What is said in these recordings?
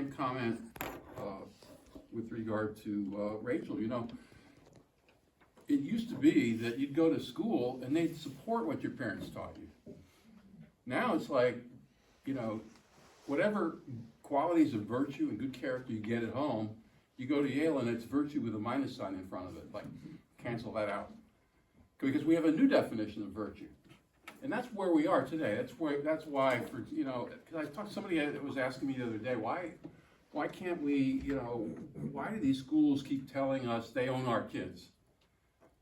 same comment with regard to Rachel. You know, it used to be that you'd go to school and they'd support what your parents taught you. Now it's like, you know, whatever qualities of virtue and good character you get at home, you go to Yale and it's virtue with a minus sign in front of it. Like, cancel that out. Because we have a new definition of virtue. And that's where we are today. That's why, for, you know, because I talked to somebody that was asking me the other day, why can't we, you know, why do these schools keep telling us they own our kids?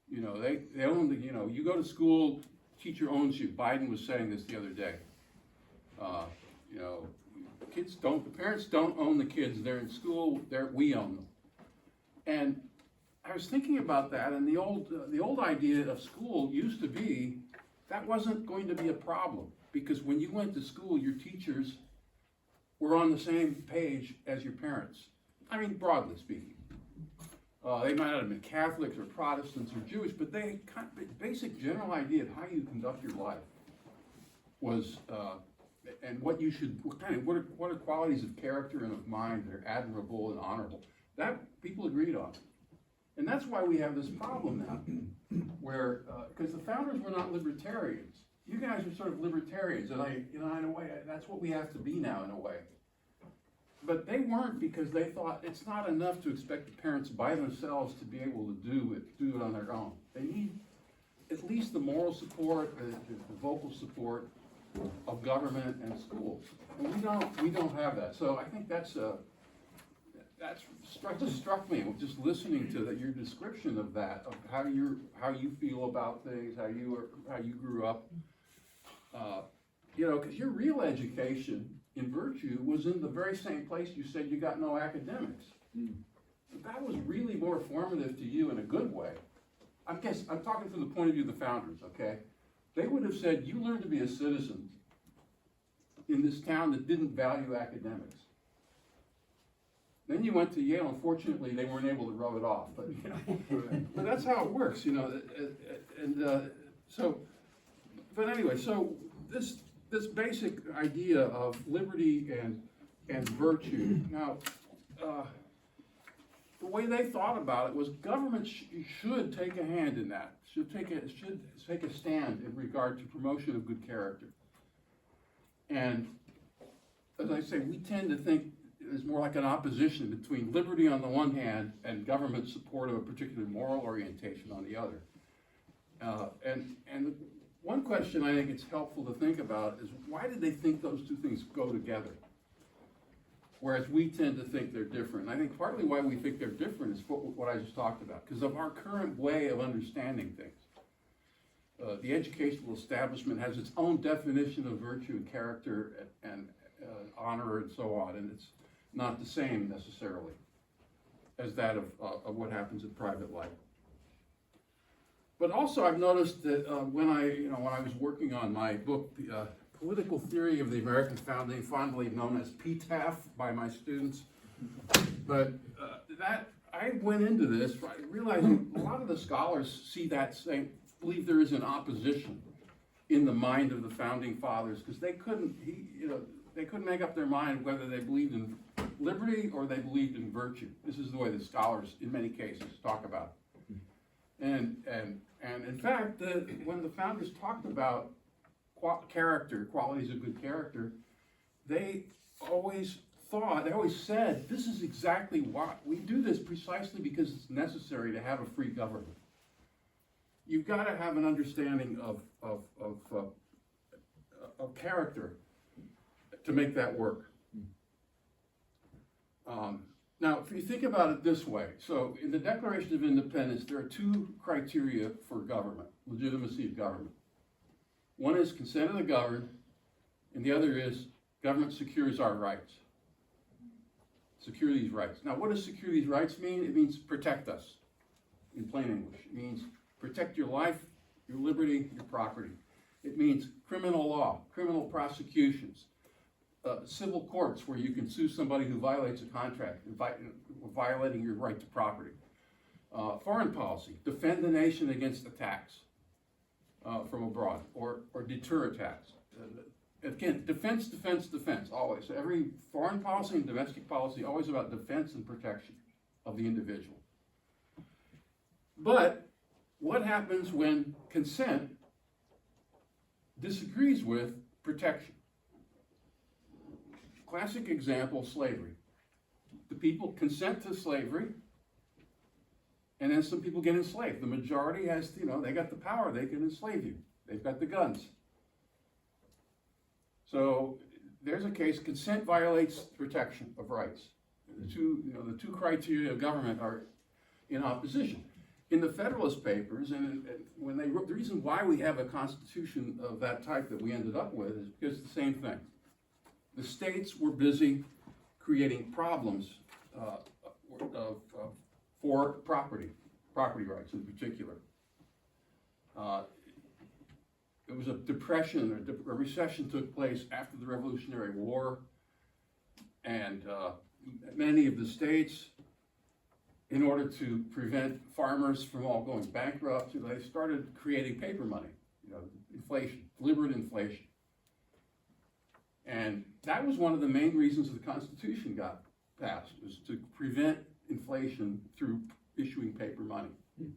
You know, they own the, you know, you go to school, teacher owns you. Biden was saying this the other day. You know, the parents don't own the kids. They're in school, we own them. And I was thinking about that, and the old idea of school used to be that wasn't going to be a problem, because when you went to school, your teachers were on the same page as your parents. I mean, broadly speaking. They might not have been Catholics or Protestants or Jewish, but they basic general idea of how you conduct your life was, and what are qualities of character and of mind that are admirable and honorable. That people agreed on. And that's why we have this problem now, where, because the founders were not libertarians. You guys are sort of libertarians, and in a way, that's what we have to be now, in a way. But they weren't, because they thought it's not enough to expect the parents by themselves to be able to do it on their own. They need at least the moral support, the vocal support of government and schools. And we don't have that. So I think that's just struck me just listening to your description of that, of how you feel about things, how you grew up. You know, because your real education in virtue was in the very same place you said you got no academics. That was really more formative to you in a good way. I'm talking from the point of view of the founders, okay? They would have said, you learned to be a citizen in this town that didn't value academics. Then you went to Yale, and fortunately they weren't able to rub it off, but you know, but that's how it works, you know. But anyway, so this basic idea of liberty and virtue. Now, the way they thought about it was government should take a hand in that. Should take a stand in regard to promotion of good character. And as I say, we tend to think there's more like an opposition between liberty on the one hand and government support of a particular moral orientation on the other. And one question I think it's helpful to think about is, why did they think those two things go together? Whereas we tend to think they're different. And I think partly why we think they're different is what I just talked about, because of our current way of understanding things. The educational establishment has its own definition of virtue and character and honor and so on, and it's not the same necessarily as that of what happens in private life. But also, I've noticed that when I was working on my book, the Political Theory of the American Founding, fondly known as PTAF by my students, but that I went into this realizing a lot of the scholars see that believe there is an opposition in the mind of the founding fathers, because they couldn't make up their mind whether they believed in liberty or they believed in virtue. This is the way the scholars, in many cases, talk about it. And in fact, when the founders talked about qualities of good character, they always said, this is exactly why we do this, precisely because it's necessary to have a free government. You've got to have an understanding of character to make that work. Now, if you think about it this way, so in the Declaration of Independence, there are two criteria for government, legitimacy of government. One is consent of the governed, and the other is government secures our rights. Secure these rights. Now, what does secure these rights mean? It means protect us, in plain English. It means protect your life, your liberty, your property. It means criminal law, criminal prosecutions, civil courts where you can sue somebody who violates a contract, violating your right to property. Foreign policy, defend the nation against attacks from abroad, or deter attacks. again, defense, defense, defense, always. So every foreign policy and domestic policy, always about defense and protection of the individual. But what happens when consent disagrees with protection? Classic example, slavery. The people consent to slavery, and then some people get enslaved. The majority has, they got the power, they can enslave you. They've got the guns. So there's a case, consent violates protection of rights. The two criteria of government are in opposition. In the Federalist Papers, and when they wrote, the reason why we have a constitution of that type that we ended up with is because it's the same thing. The states were busy creating problems for property rights in particular. There was a depression, a recession took place after the Revolutionary War, and many of the states, in order to prevent farmers from all going bankrupt, they started creating paper money, inflation, deliberate inflation. And that was one of the main reasons the Constitution got passed, was to prevent inflation through issuing paper money. You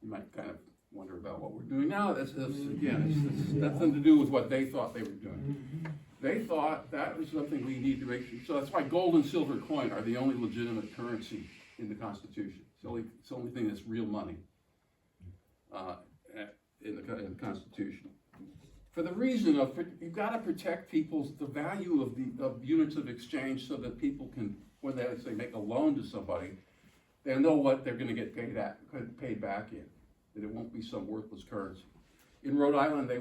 might kind of wonder about what we're doing now. That's nothing to do with what they thought they were doing. They thought that was something we need to make sure. So that's why gold and silver coin are the only legitimate currency in the Constitution. It's the only thing that's real money in the Constitution. For the reason of, you've got to protect the value of units of exchange, so that people can, when they say make a loan to somebody, they know what they're going to get paid back in, that it won't be some worthless currency. In Rhode Island, they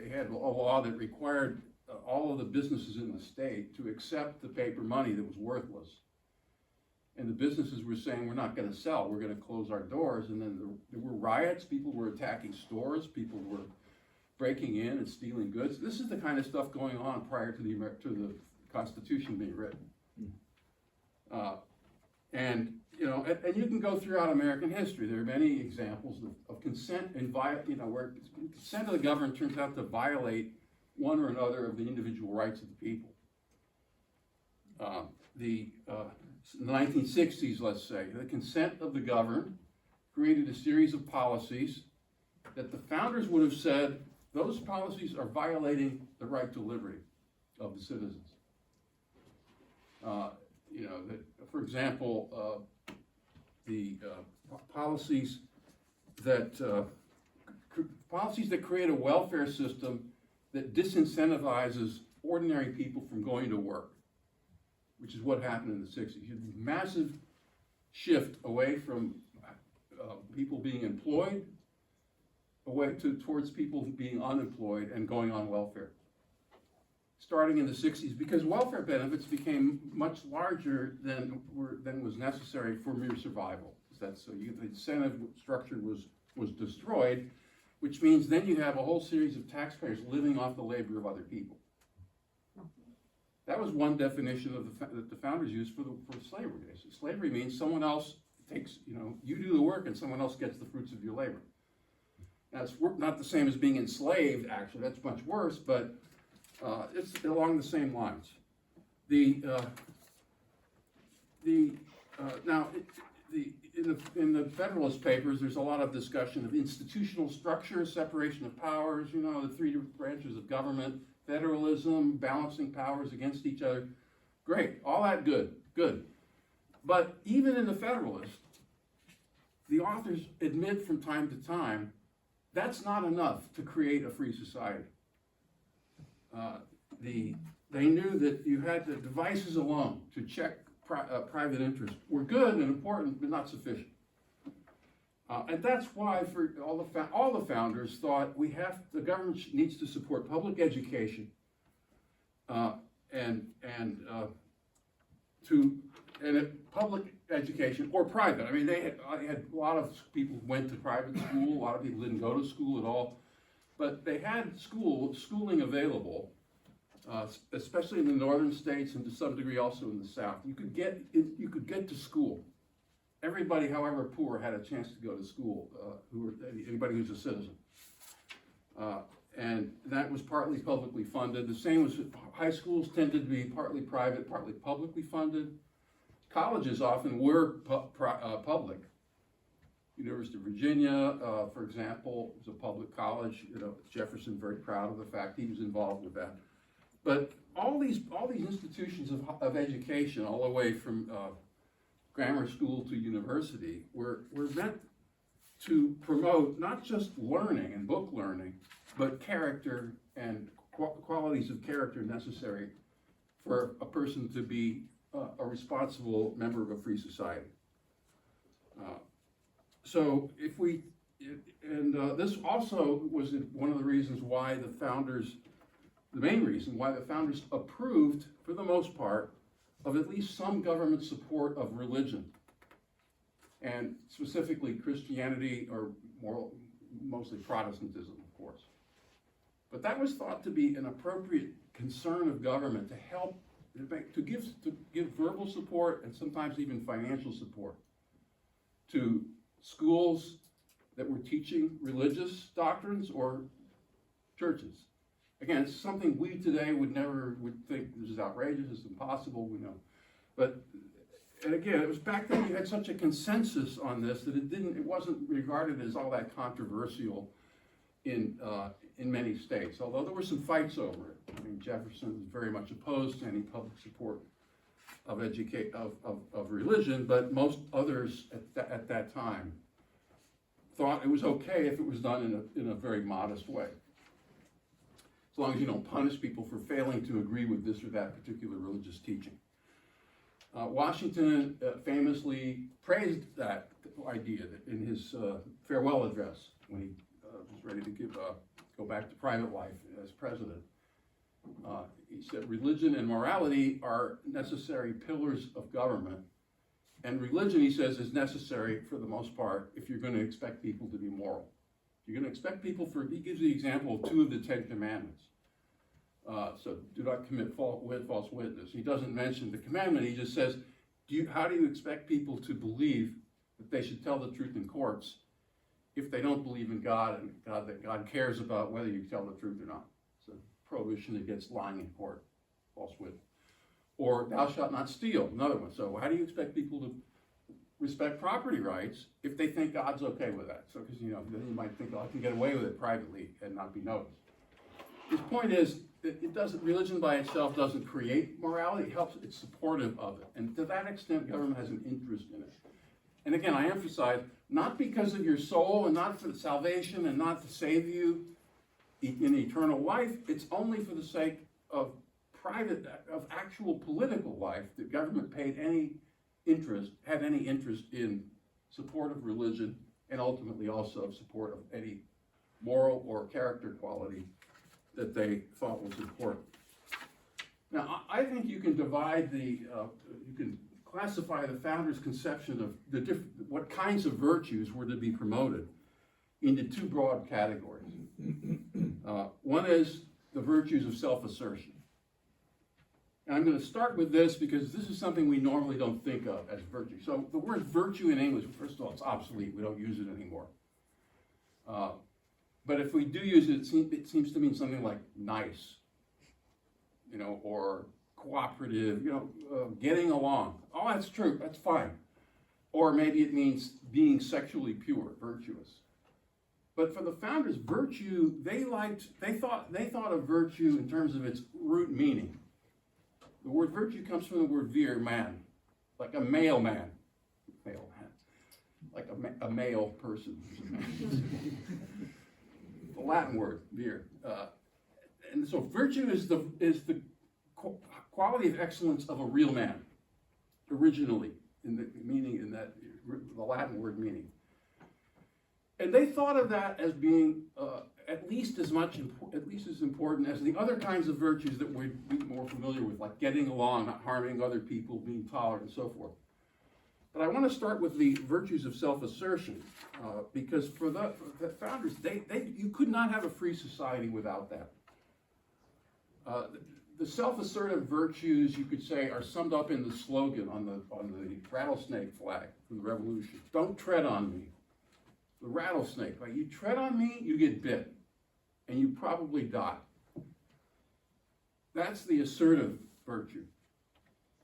had a law that required all of the businesses in the state to accept the paper money that was worthless. And the businesses were saying, we're not going to sell, we're going to close our doors. And then there were riots, people were attacking stores, people were breaking in and stealing goods. This is the kind of stuff going on prior to the Constitution being written. And you can go throughout American history. There are many examples of consent where consent of the government turns out to violate one or another of the individual rights of the people. In the 1960s, let's say, the consent of the governed created a series of policies that the founders would have said, those policies are violating the right to liberty of the citizens. For example, the policies that create a welfare system that disincentivizes ordinary people from going to work, which is what happened in the 60s. You had this massive shift away from people being employed, towards people being unemployed and going on welfare. Starting in the 60s, because welfare benefits became much larger than was necessary for mere survival. The incentive structure was destroyed, which means then you have a whole series of taxpayers living off the labor of other people. That was one definition that the founders used for slavery. Slavery means someone else takes, you do the work and someone else gets the fruits of your labor. Now, it's not the same as being enslaved, actually. That's much worse, but it's along the same lines. In the Federalist Papers, there's a lot of discussion of institutional structure, separation of powers, the three different branches of government, federalism, balancing powers against each other. Great, all that good. But even in the Federalist, the authors admit from time to time, that's not enough to create a free society. They knew that you had the devices alone to check private interest were good and important, but not sufficient. And that's why for all the founders thought the government needs to support public education public education or private. I mean, they had a lot of people went to private school. A lot of people didn't go to school at all, but they had schooling available, especially in the northern states and to some degree also in the South. You could get to school. Everybody, however poor, had a chance to go to school. Anybody who's a citizen. and that was partly publicly funded. The same was high schools tended to be partly private, partly publicly funded. Colleges often were public. University of Virginia, for example, was a public college. Jefferson very proud of the fact he was involved with that. But all these institutions of education, all the way from grammar school to university, were meant to promote not just learning and book learning, but character and qualities of character necessary for a person to be a responsible member of a free society. So if we, this also was one of the reasons why the founders, the main reason why the founders approved, for the most part, of at least some government support of religion, and specifically Christianity, or mostly Protestantism, of course. But that was thought to be an appropriate concern of government to help, to give verbal support and sometimes even financial support to schools that were teaching religious doctrines or churches. Again, it's something we today would think this is outrageous, it's impossible, we know. But, and again, it was back then you had such a consensus on this that it wasn't regarded as all that controversial in many states, although there were some fights over it. I mean, Jefferson was very much opposed to any public support of religion, but most others at that time thought it was okay if it was done in a very modest way, as long as you don't punish people for failing to agree with this or that particular religious teaching. Washington famously praised that idea in his farewell address when he was ready to go back to private life as president. He said, "Religion and morality are necessary pillars of government, and religion," he says, "is necessary for the most part if you're going to expect people to be moral. You're going to expect people he gives the example of 2 of the 10 commandments. So do not commit false witness. He doesn't mention the commandment, he just says, how do you expect people to believe that they should tell the truth in courts if they don't believe in God and that God cares about whether you tell the truth or not? It's a prohibition against lying in court, false witness. Or thou shalt not steal, another one. So how do you expect people to respect property rights if they think God's okay with that? So, because, then you might think, I can get away with it privately and not be noticed. His point is that religion by itself doesn't create morality, it's supportive of it. And to that extent, government has an interest in it. And again, I emphasize, not because of your soul and not for the salvation and not to save you in eternal life, it's only for the sake of actual political life that government had any interest in support of religion, and ultimately also support of any moral or character quality that they thought was important. Now, I think you can you can classify the founders' conception of what kinds of virtues were to be promoted into 2 broad categories. One is the virtues of self-assertion. And I'm going to start with this because this is something we normally don't think of as virtue. So the word virtue in English, first of all, it's obsolete. We don't use it anymore. But if we do use it, it seems to mean something like nice, or cooperative, getting along. Oh, that's true, that's fine. Or maybe it means being sexually pure, virtuous. But for the founders, virtue, they thought of virtue in terms of its root meaning. The word virtue comes from the word vir, man, like a male man, like a male person. The Latin word, vir. And so virtue is the quality of excellence of a real man, originally, in the Latin word meaning. And they thought of that as being at least as important as the other kinds of virtues that we'd be more familiar with, like getting along, not harming other people, being tolerant, and so forth. But I want to start with the virtues of self-assertion, because for the founders, you could not have a free society without that. The self-assertive virtues, you could say, are summed up in the slogan on the rattlesnake flag from the Revolution. Don't tread on me. The rattlesnake, like you tread on me, you get bit. and you probably die. That's the assertive virtue.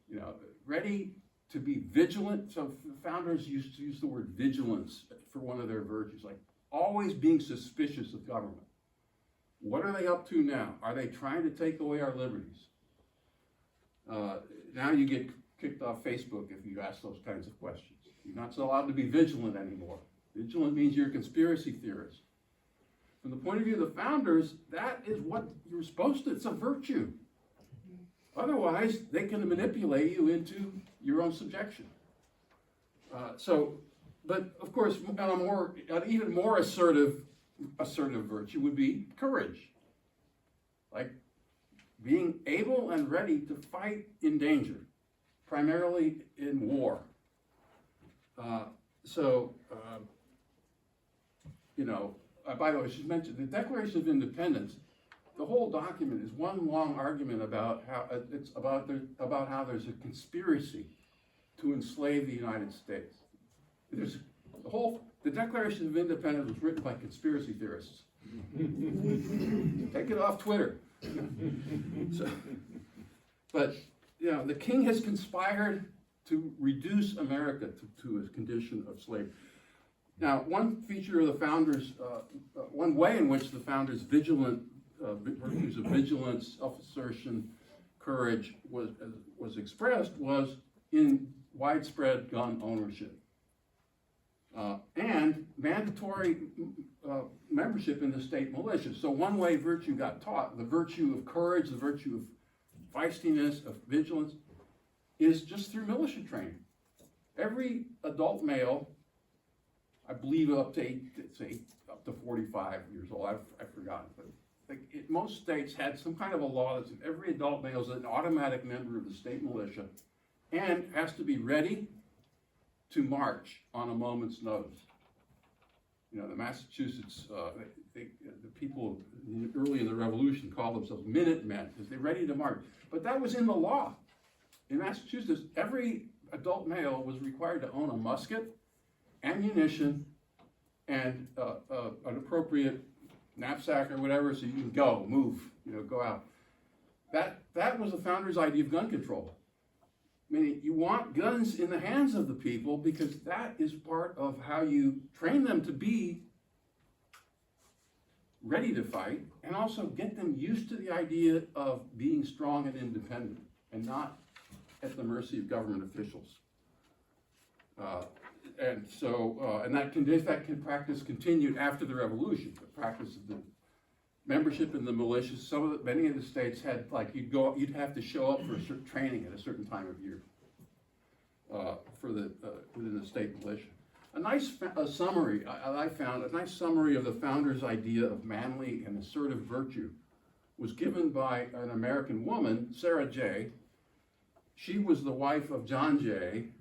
You know, ready to be vigilant. So founders used to use the word vigilance for one of their virtues, like always being suspicious of government. What are they up to now? Are they trying to take away our liberties? Now you get kicked off Facebook if you ask those kinds of questions. You're not allowed to be vigilant anymore. Vigilant means you're a conspiracy theorist. From the point of view of the founders, that is what you're supposed to, it's a virtue. Otherwise, they can manipulate you into your own subjection. But of course, an even more assertive virtue would be courage. Like being able and ready to fight in danger, primarily in war. By the way, I should mention the Declaration of Independence. The whole document is one long argument about how there's a conspiracy to enslave the United States. The Declaration of Independence was written by conspiracy theorists. Take it off Twitter. But the king has conspired to reduce America to a condition of slavery. Now, one feature of the founders, one way in which the founders' virtues of vigilance, self-assertion, courage was expressed was in widespread gun ownership and mandatory membership in the state militia. So one way virtue got taught, the virtue of courage, the virtue of feistiness, of vigilance, is just through militia training. Every adult male, I believe up to 45 years old, I've forgotten, but most states had some kind of a law that said every adult male is an automatic member of the state militia and has to be ready to march on a moment's notice. The Massachusetts, the people early in the Revolution called themselves Minutemen because they're ready to march. But that was in the law. In Massachusetts, every adult male was required to own a musket, ammunition, and an appropriate knapsack or whatever, so you can go out. That was the founders' idea of gun control. Meaning you want guns in the hands of the people because that is part of how you train them to be ready to fight and also get them used to the idea of being strong and independent and not at the mercy of government officials. And that practice continued after the Revolution. The practice of the membership in the militia. Many of the states had you'd have to show up for a certain training at a certain time of year within the state militia. A nice summary I found a nice summary of the founders' idea of manly and assertive virtue was given by an American woman, Sarah Jay. She was the wife of John Jay,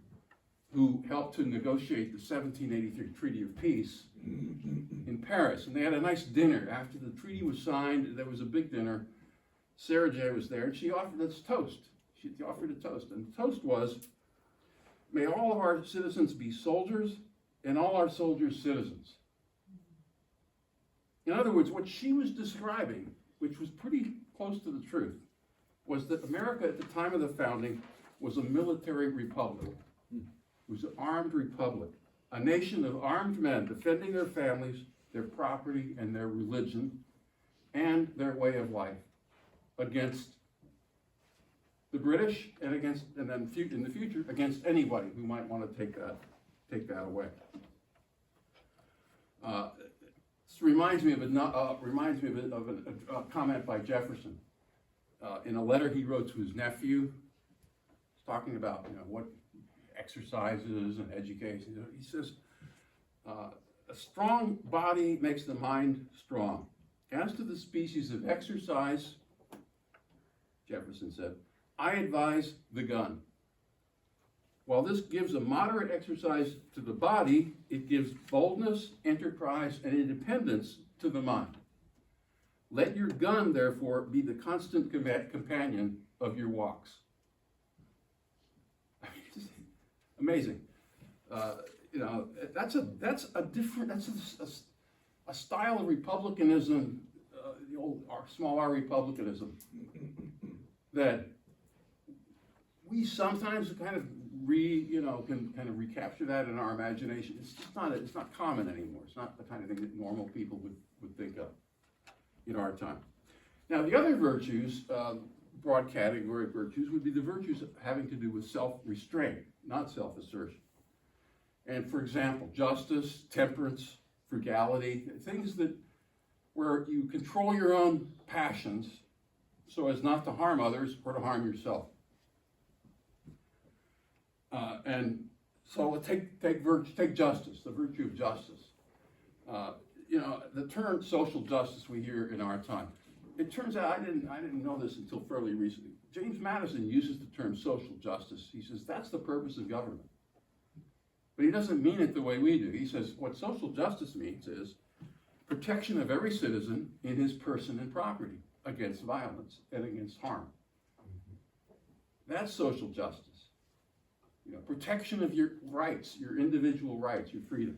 who helped to negotiate the 1783 Treaty of Peace in Paris. And they had a nice dinner. After the treaty was signed, there was a big dinner. Sarah Jay was there, and she offered this toast. She offered a toast, and the toast was, may all of our citizens be soldiers, and all our soldiers citizens. In other words, what she was describing, which was pretty close to the truth, was that America at the time of the founding was a military republic. It was an armed republic, a nation of armed men defending their families, their property, and their religion, and their way of life against the British and then in the future against anybody who might want to take that away. This reminds me of a comment by Jefferson in a letter he wrote to his nephew, talking about what exercises and education. He says, a strong body makes the mind strong. As to the species of exercise, Jefferson said, I advise the gun. While this gives a moderate exercise to the body, it gives boldness, enterprise, and independence to the mind. Let your gun, therefore, be the constant companion of your walks. Amazing. That's a style of republicanism old small R republicanism, that we sometimes kind of can kind of recapture that in our imagination. It's just not, it's not common anymore. It's not the kind of thing that normal people would think of in our time. Now, the other virtues, broad category of virtues, would be the virtues having to do with self-restraint, not self-assertion. And for example, justice, temperance, frugality, things that where you control your own passions so as not to harm others or to harm yourself. And so take justice, the virtue of justice. The term social justice we hear in our time. It turns out I didn't know this until fairly recently. James Madison uses the term social justice. He says that's the purpose of government. But he doesn't mean it the way we do. He says what social justice means is protection of every citizen in his person and property against violence and against harm. That's social justice. Protection of your rights, your individual rights, your freedom.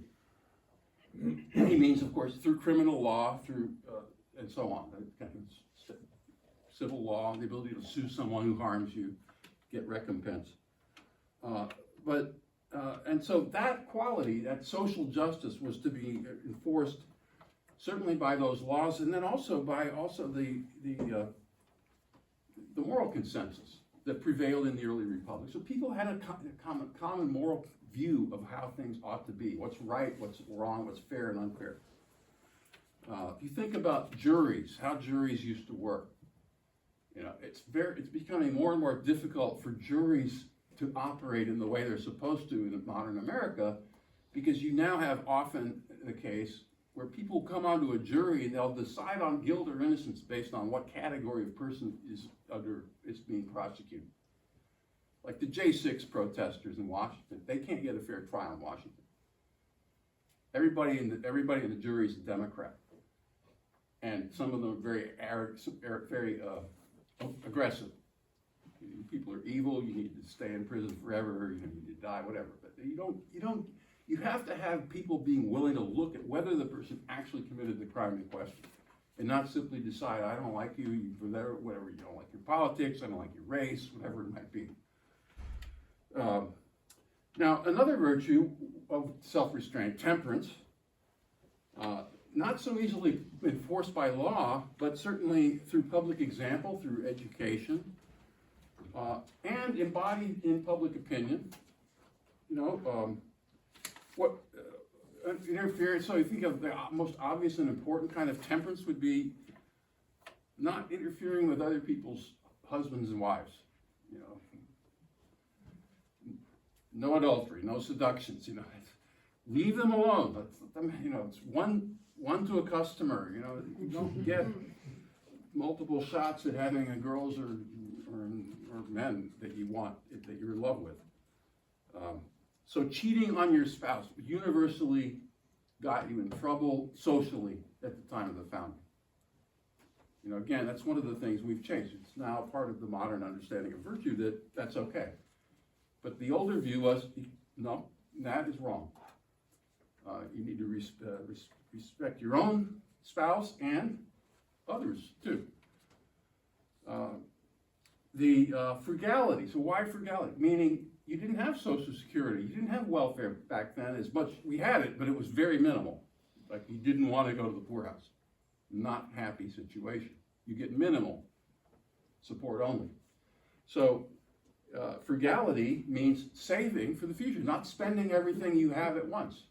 He means, of course, through criminal law, through and so on, kind of civil law, the ability to sue someone who harms you, get recompense. And so that quality, that social justice, was to be enforced certainly by those laws, and then also by the moral consensus that prevailed in the early republic. So people had a common moral view of how things ought to be, what's right, what's wrong, what's fair and unfair. If you think about juries, how juries used to work, it's becoming more and more difficult for juries to operate in the way they're supposed to in modern America, because you now have often the case where people come onto a jury and they'll decide on guilt or innocence based on what category of person is being prosecuted. Like the J6 protesters in Washington, they can't get a fair trial in Washington. Everybody in the jury is a Democrat, and some of them are very aggressive. People are evil. You need to stay in prison forever. You need to die, whatever. But you have to have people being willing to look at whether the person actually committed the crime in question, and not simply decide, I don't like you for whatever, you don't like your politics, I don't like your race, whatever it might be. Now, another virtue of self-restraint, temperance, not so easily enforced by law, but certainly through public example, through education, and embodied in public opinion. Interference, so you think of the most obvious and important kind of temperance would be not interfering with other people's husbands and wives. No adultery, no seductions, leave them alone. Let them, it's one to a customer, you don't get multiple shots at having a girls or men that you want, that you're in love with. So cheating on your spouse universally got you in trouble socially at the time of the founding. Again, that's one of the things we've changed. It's now part of the modern understanding of virtue that's okay. But the older view was, no, that is wrong. You need to respect your own spouse and others too. Frugality. So why frugality? Meaning you didn't have Social Security. You didn't have welfare back then as much. We had it, but it was very minimal. Like you didn't want to go to the poorhouse. Not happy situation. You get minimal support only. So frugality means saving for the future, not spending everything you have at once.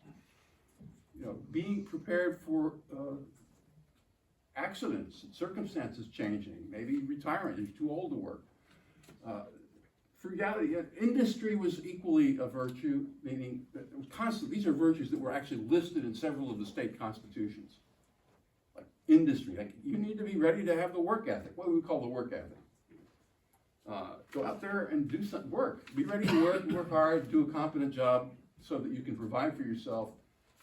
Being prepared for accidents, circumstances changing, maybe retirement, you're too old to work. Frugality, industry was equally a virtue, meaning that it was constant. These are virtues that were actually listed in several of the state constitutions. Like industry, like you need to be ready to have the work ethic. What do we call the work ethic? Go out there and do some work. Be ready to work hard, do a competent job so that you can provide for yourself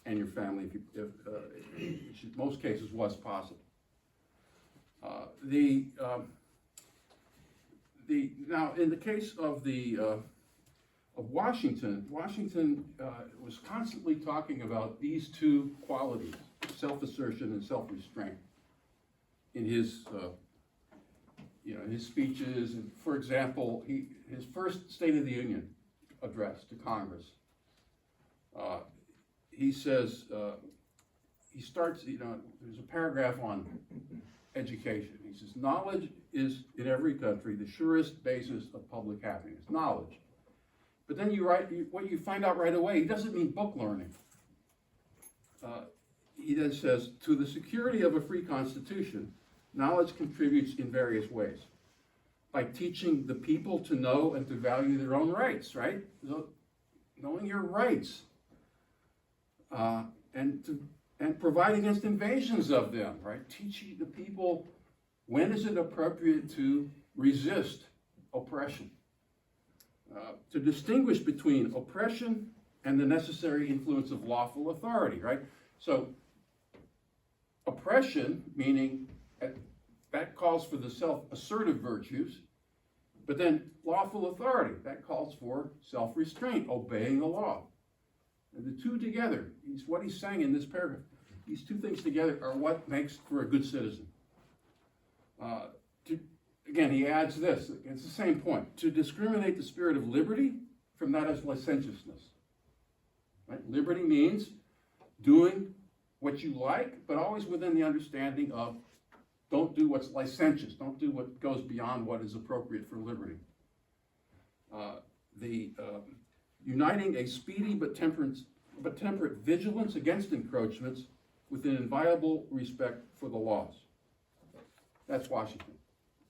and your family, which in most cases was possible. Now, in the case of Washington was constantly talking about these two qualities, self-assertion and self-restraint, in his, his speeches. And for example, his first State of the Union address to Congress, he says, he starts, there's a paragraph on education. He says, knowledge is, in every country, the surest basis of public happiness. Knowledge. But then what you find out right away, he doesn't mean book learning. He then says, to the security of a free constitution, knowledge contributes in various ways. By teaching the people to know and to value their own rights, right? So, knowing your rights. And provide against invasions of them, right? Teaching the people when is it appropriate to resist oppression. To distinguish between oppression and the necessary influence of lawful authority, right? So, oppression, meaning that calls for the self-assertive virtues, but then lawful authority, that calls for self-restraint, obeying the law. And the two together, what he's saying in this paragraph, these two things together are what makes for a good citizen. Again, he adds this, it's the same point, to discriminate the spirit of liberty from that of licentiousness. Right? Liberty means doing what you like, but always within the understanding of don't do what's licentious, don't do what goes beyond what is appropriate for liberty. Uniting a speedy but temperate vigilance against encroachments with an inviolable respect for the laws. That's Washington.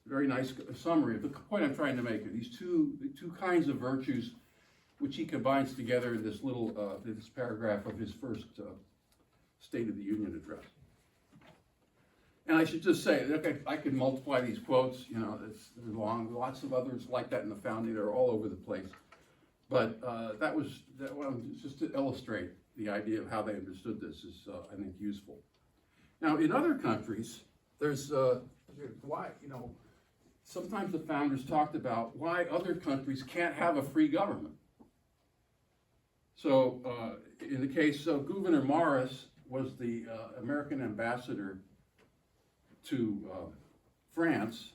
Very nice summary of the point I'm trying to make here. The two kinds of virtues which he combines together in this little this paragraph of his first State of the Union address. And I should just say, okay, I could multiply these quotes, they're long, lots of others like that in the founding, they're all over the place. But that was just to illustrate the idea of how they understood this is, I think, useful. Now, in other countries, there's why, sometimes the founders talked about why other countries can't have a free government. So, in the case of Gouverneur Morris was the American ambassador to France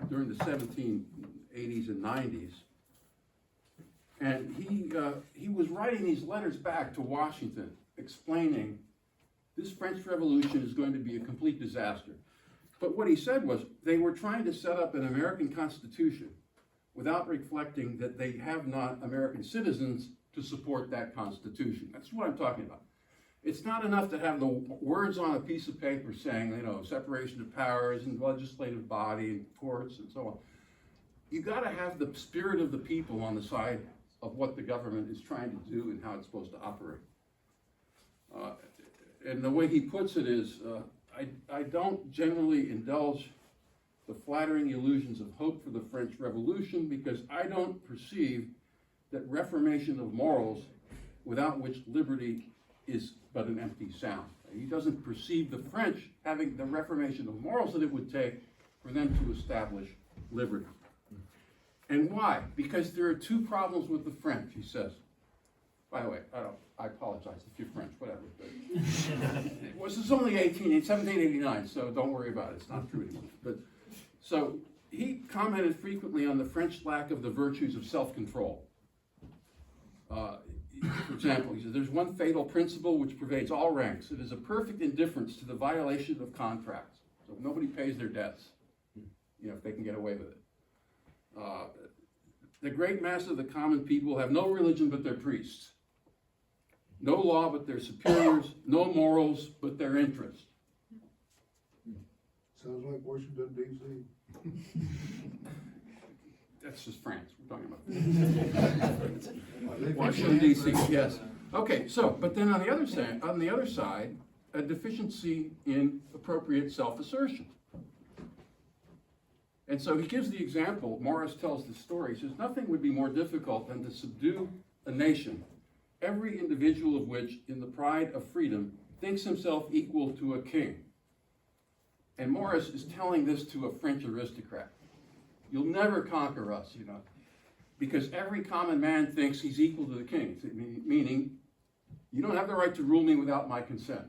during the 1780s and 90s. And he was writing these letters back to Washington explaining this French Revolution is going to be a complete disaster. But what he said was they were trying to set up an American Constitution without reflecting that they have not American citizens to support that Constitution. That's what I'm talking about. It's not enough to have the words on a piece of paper saying, separation of powers and legislative body and courts and so on. You got to have the spirit of the people on the side of what the government is trying to do and how it's supposed to operate. And the way he puts it is, I don't generally indulge the flattering illusions of hope for the French Revolution because I don't perceive that reformation of morals without which liberty is but an empty sound. He doesn't perceive the French having the reformation of morals that it would take for them to establish liberty. And why? Because there are two problems with the French, he says. By the way, I apologize if you're French, whatever. But this is only 1789, so don't worry about it. It's not true anymore. But so he commented frequently on the French lack of the virtues of self-control. For example, he says, there's one fatal principle which pervades all ranks. It is a perfect indifference to the violation of contracts. So nobody pays their debts, if they can get away with it. The great mass of the common people have no religion but their priests, no law but their superiors, no morals but their interests. Sounds like Washington, D.C. That's just France we're talking about. Washington, D.C., yes. Okay, so, but then on the other side, a deficiency in appropriate self-assertion. And so he gives the example, Morris tells the story, he says, nothing would be more difficult than to subdue a nation, every individual of which, in the pride of freedom, thinks himself equal to a king. And Morris is telling this to a French aristocrat. You'll never conquer us, because every common man thinks he's equal to the king, meaning you don't have the right to rule me without my consent.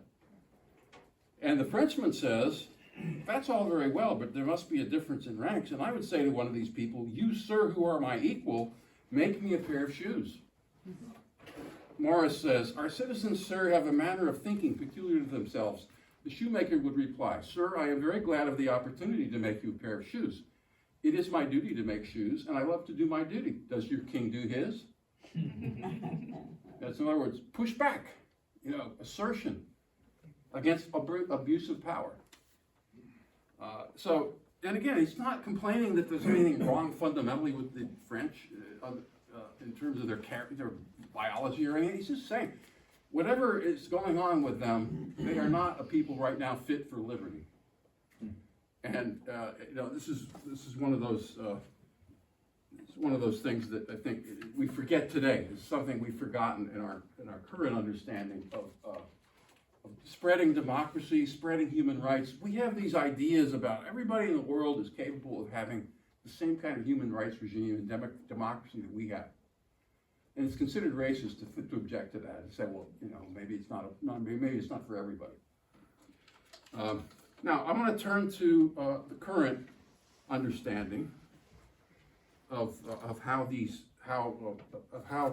And the Frenchman says, that's all very well, but there must be a difference in ranks. And I would say to one of these people, you, sir, who are my equal, make me a pair of shoes. Morris says, our citizens, sir, have a manner of thinking peculiar to themselves. The shoemaker would reply, sir, I am very glad of the opportunity to make you a pair of shoes. It is my duty to make shoes, and I love to do my duty. Does your king do his? That's, in other words, push back, assertion against abuse of power. And again, he's not complaining that there's anything wrong fundamentally with the French in terms of their biology or anything. He's just saying, whatever is going on with them, they are not a people right now fit for liberty. And this is one of those things that I think we forget today. It's something we've forgotten in our current understanding of spreading democracy, spreading human rights. We have these ideas about everybody in the world is capable of having the same kind of human rights regime and democracy that we have. And it's considered racist to object to that and say, well, maybe it's maybe it's not for everybody. Now, I'm going to turn to the current understanding of how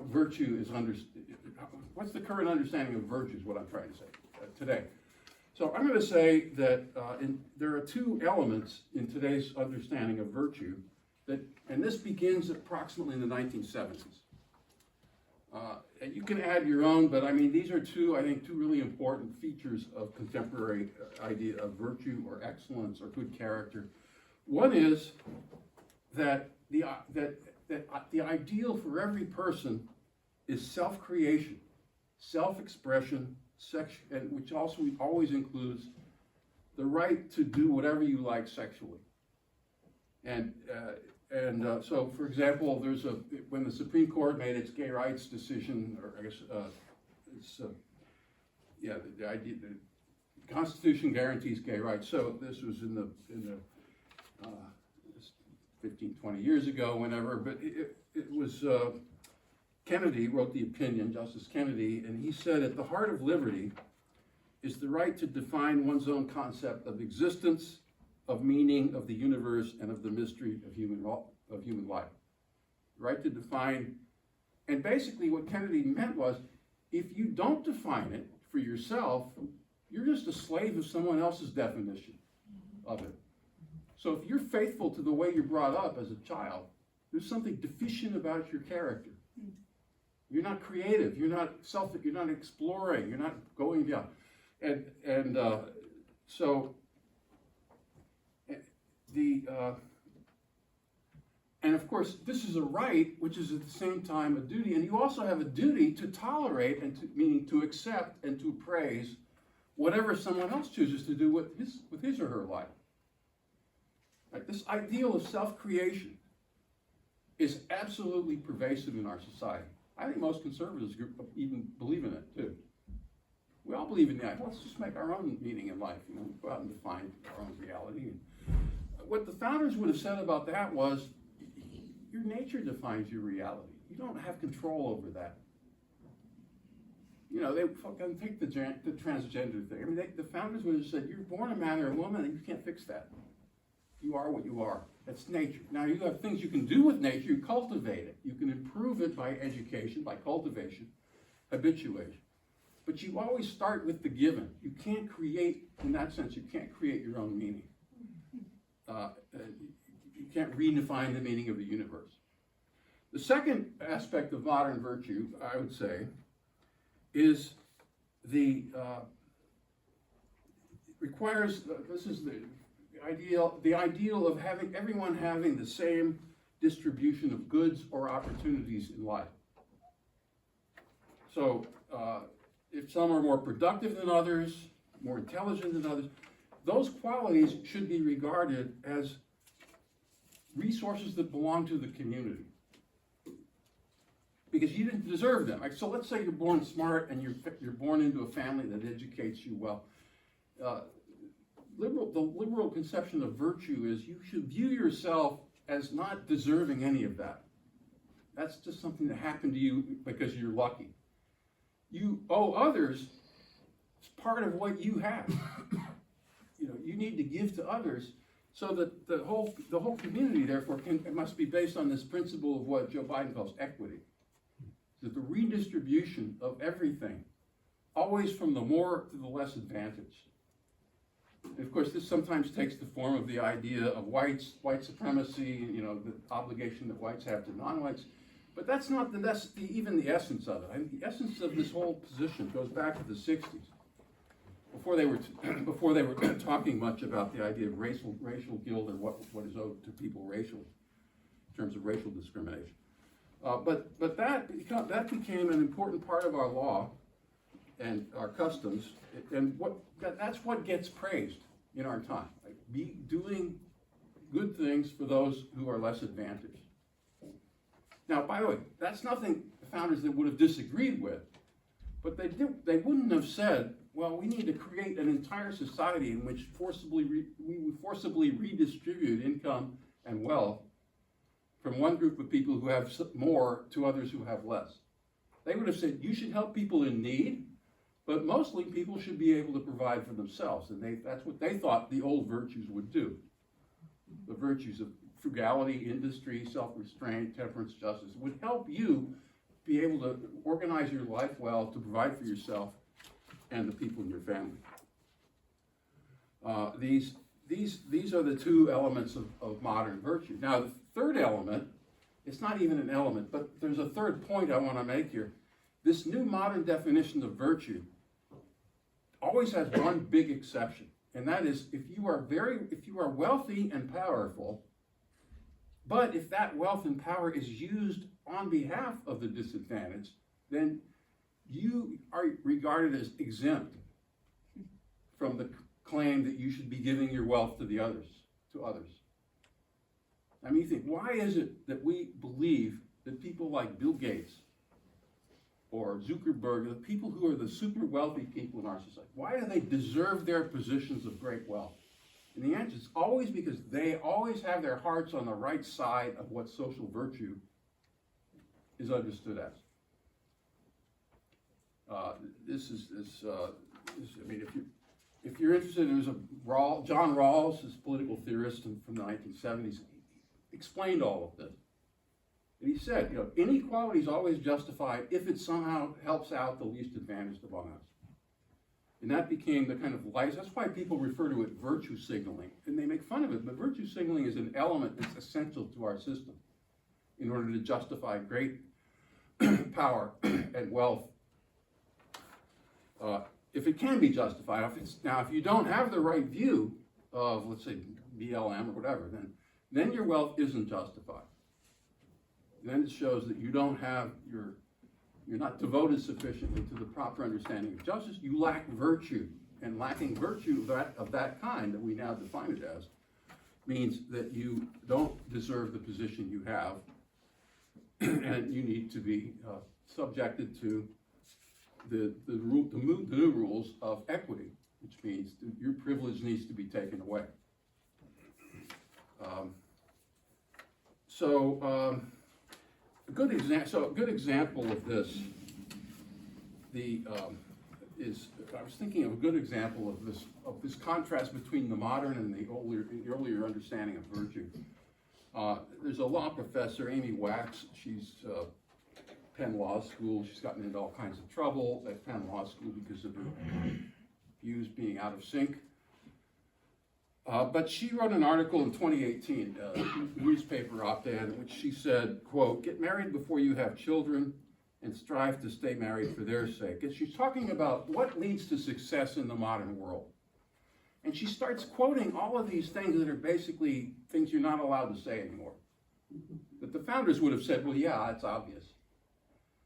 virtue is understood. What's the current understanding of virtue is what I'm trying to say today. So I'm going to say that there are two elements in today's understanding of virtue and this begins approximately in the 1970s. And you can add your own, but I mean, these are two really important features of contemporary idea of virtue or excellence or good character. One is that the ideal for every person is self-creation, self-expression, which also always includes the right to do whatever you like sexually. So, for example, when the Supreme Court made its gay rights decision, or I guess the idea the Constitution guarantees gay rights. So this was in the 15, 20 years ago, whenever. But it was Kennedy wrote the opinion, Justice Kennedy, and he said, "At the heart of liberty is the right to define one's own concept of existence, of meaning, of the universe, and of the mystery of human life." Right to define, and basically what Kennedy meant was, if you don't define it for yourself, you're just a slave of someone else's definition of it. So if you're faithful to the way you're brought up as a child, there's something deficient about your character. You're not creative. You're not exploring. You're not going beyond. And of course, this is a right, which is at the same time a duty, and you also have a duty to tolerate meaning to accept and to praise whatever someone else chooses to do with his or her life. Right? This ideal of self-creation is absolutely pervasive in our society. I think most conservatives even believe in it too. We all believe in that. Let's just make our own meaning in life. Go out and define our own reality. What the founders would have said about that was, your nature defines your reality. You don't have control over that. They fucking take the transgender thing. I mean, the founders would have said, you're born a man or a woman, and you can't fix that. You are what you are. That's nature. Now, you have things you can do with nature. You cultivate it. You can improve it by education, by cultivation, habituation. But you always start with the given. You can't create, in that sense, you can't create your own meaning. You can't redefine the meaning of the universe. The second aspect of modern virtue, I would say, is requires, this is the ideal of everyone having the same distribution of goods or opportunities in life. So if some are more productive than others, more intelligent than others, those qualities should be regarded as resources that belong to the community. Because you didn't deserve them. So let's say you're born smart and you're born into a family that educates you well. The liberal conception of virtue is you should view yourself as not deserving any of that. That's just something that happened to you because you're lucky. You owe others part of what you have. you need to give to others, so that the whole community, therefore, it must be based on this principle of what Joe Biden calls equity. That the redistribution of everything, always from the more to the less advantaged. And of course, this sometimes takes the form of the idea of white supremacy, the obligation that whites have to non-whites. But that's not even the essence of it. I think the essence of this whole position goes back to the 60s, before they were talking much about the idea of racial guilt and what is owed to people racially, in terms of racial discrimination. But that became an important part of our law and our customs, and that's what gets praised in our time. Like, be doing good things for those who are less advantaged. Now, by the way, that's nothing the founders that would have disagreed with, but they wouldn't have said, well, we need to create an entire society in which we would forcibly redistribute income and wealth from one group of people who have more to others who have less. They would have said, you should help people in need, but mostly people should be able to provide for themselves. And that's what they thought the old virtues would do. The virtues of frugality, industry, self-restraint, temperance, justice would help you be able to organize your life well to provide for yourself and the people in your family. These are the two elements of modern virtue. Now, the third element, it's not even an element, but there's a third point I want to make here. This new modern definition of virtue always has one big exception, and that is if you are wealthy and powerful, but if that wealth and power is used on behalf of the disadvantaged, then you are regarded as exempt from the claim that you should be giving your wealth to others. I mean, you think, why is it that we believe that people like Bill Gates or Zuckerberg, the people who are the super wealthy people in our society, why do they deserve their positions of great wealth? And the answer is always because they always have their hearts on the right side of what social virtue is understood as. If you're interested, there's John Rawls, this political theorist from the 1970s, explained all of this. And he said, inequality is always justified if it somehow helps out the least advantaged among us. And that became the kind of life. That's why people refer to it virtue signaling. And they make fun of it, but virtue signaling is an element that's essential to our system in order to justify great power and wealth. If it can be justified, if you don't have the right view of, let's say, BLM or whatever, then your wealth isn't justified. Then it shows that you don't have you're not devoted sufficiently to the proper understanding of justice. You lack virtue, and lacking virtue of that kind that we now define it as means that you don't deserve the position you have, and you need to be subjected to the new rules of equity, which means that your privilege needs to be taken away. A good example of this I was thinking of a good example of this contrast between the modern and the earlier understanding of virtue. There's a law professor, Amy Wax. She's Penn Law School. She's gotten into all kinds of trouble at Penn Law School because of her views being out of sync. But she wrote an article in 2018, a newspaper op-ed, in which she said, quote, "Get married before you have children and strive to stay married for their sake." And she's talking about what leads to success in the modern world. And she starts quoting all of these things that are basically things you're not allowed to say anymore. But the founders would have said, well, yeah, it's obvious.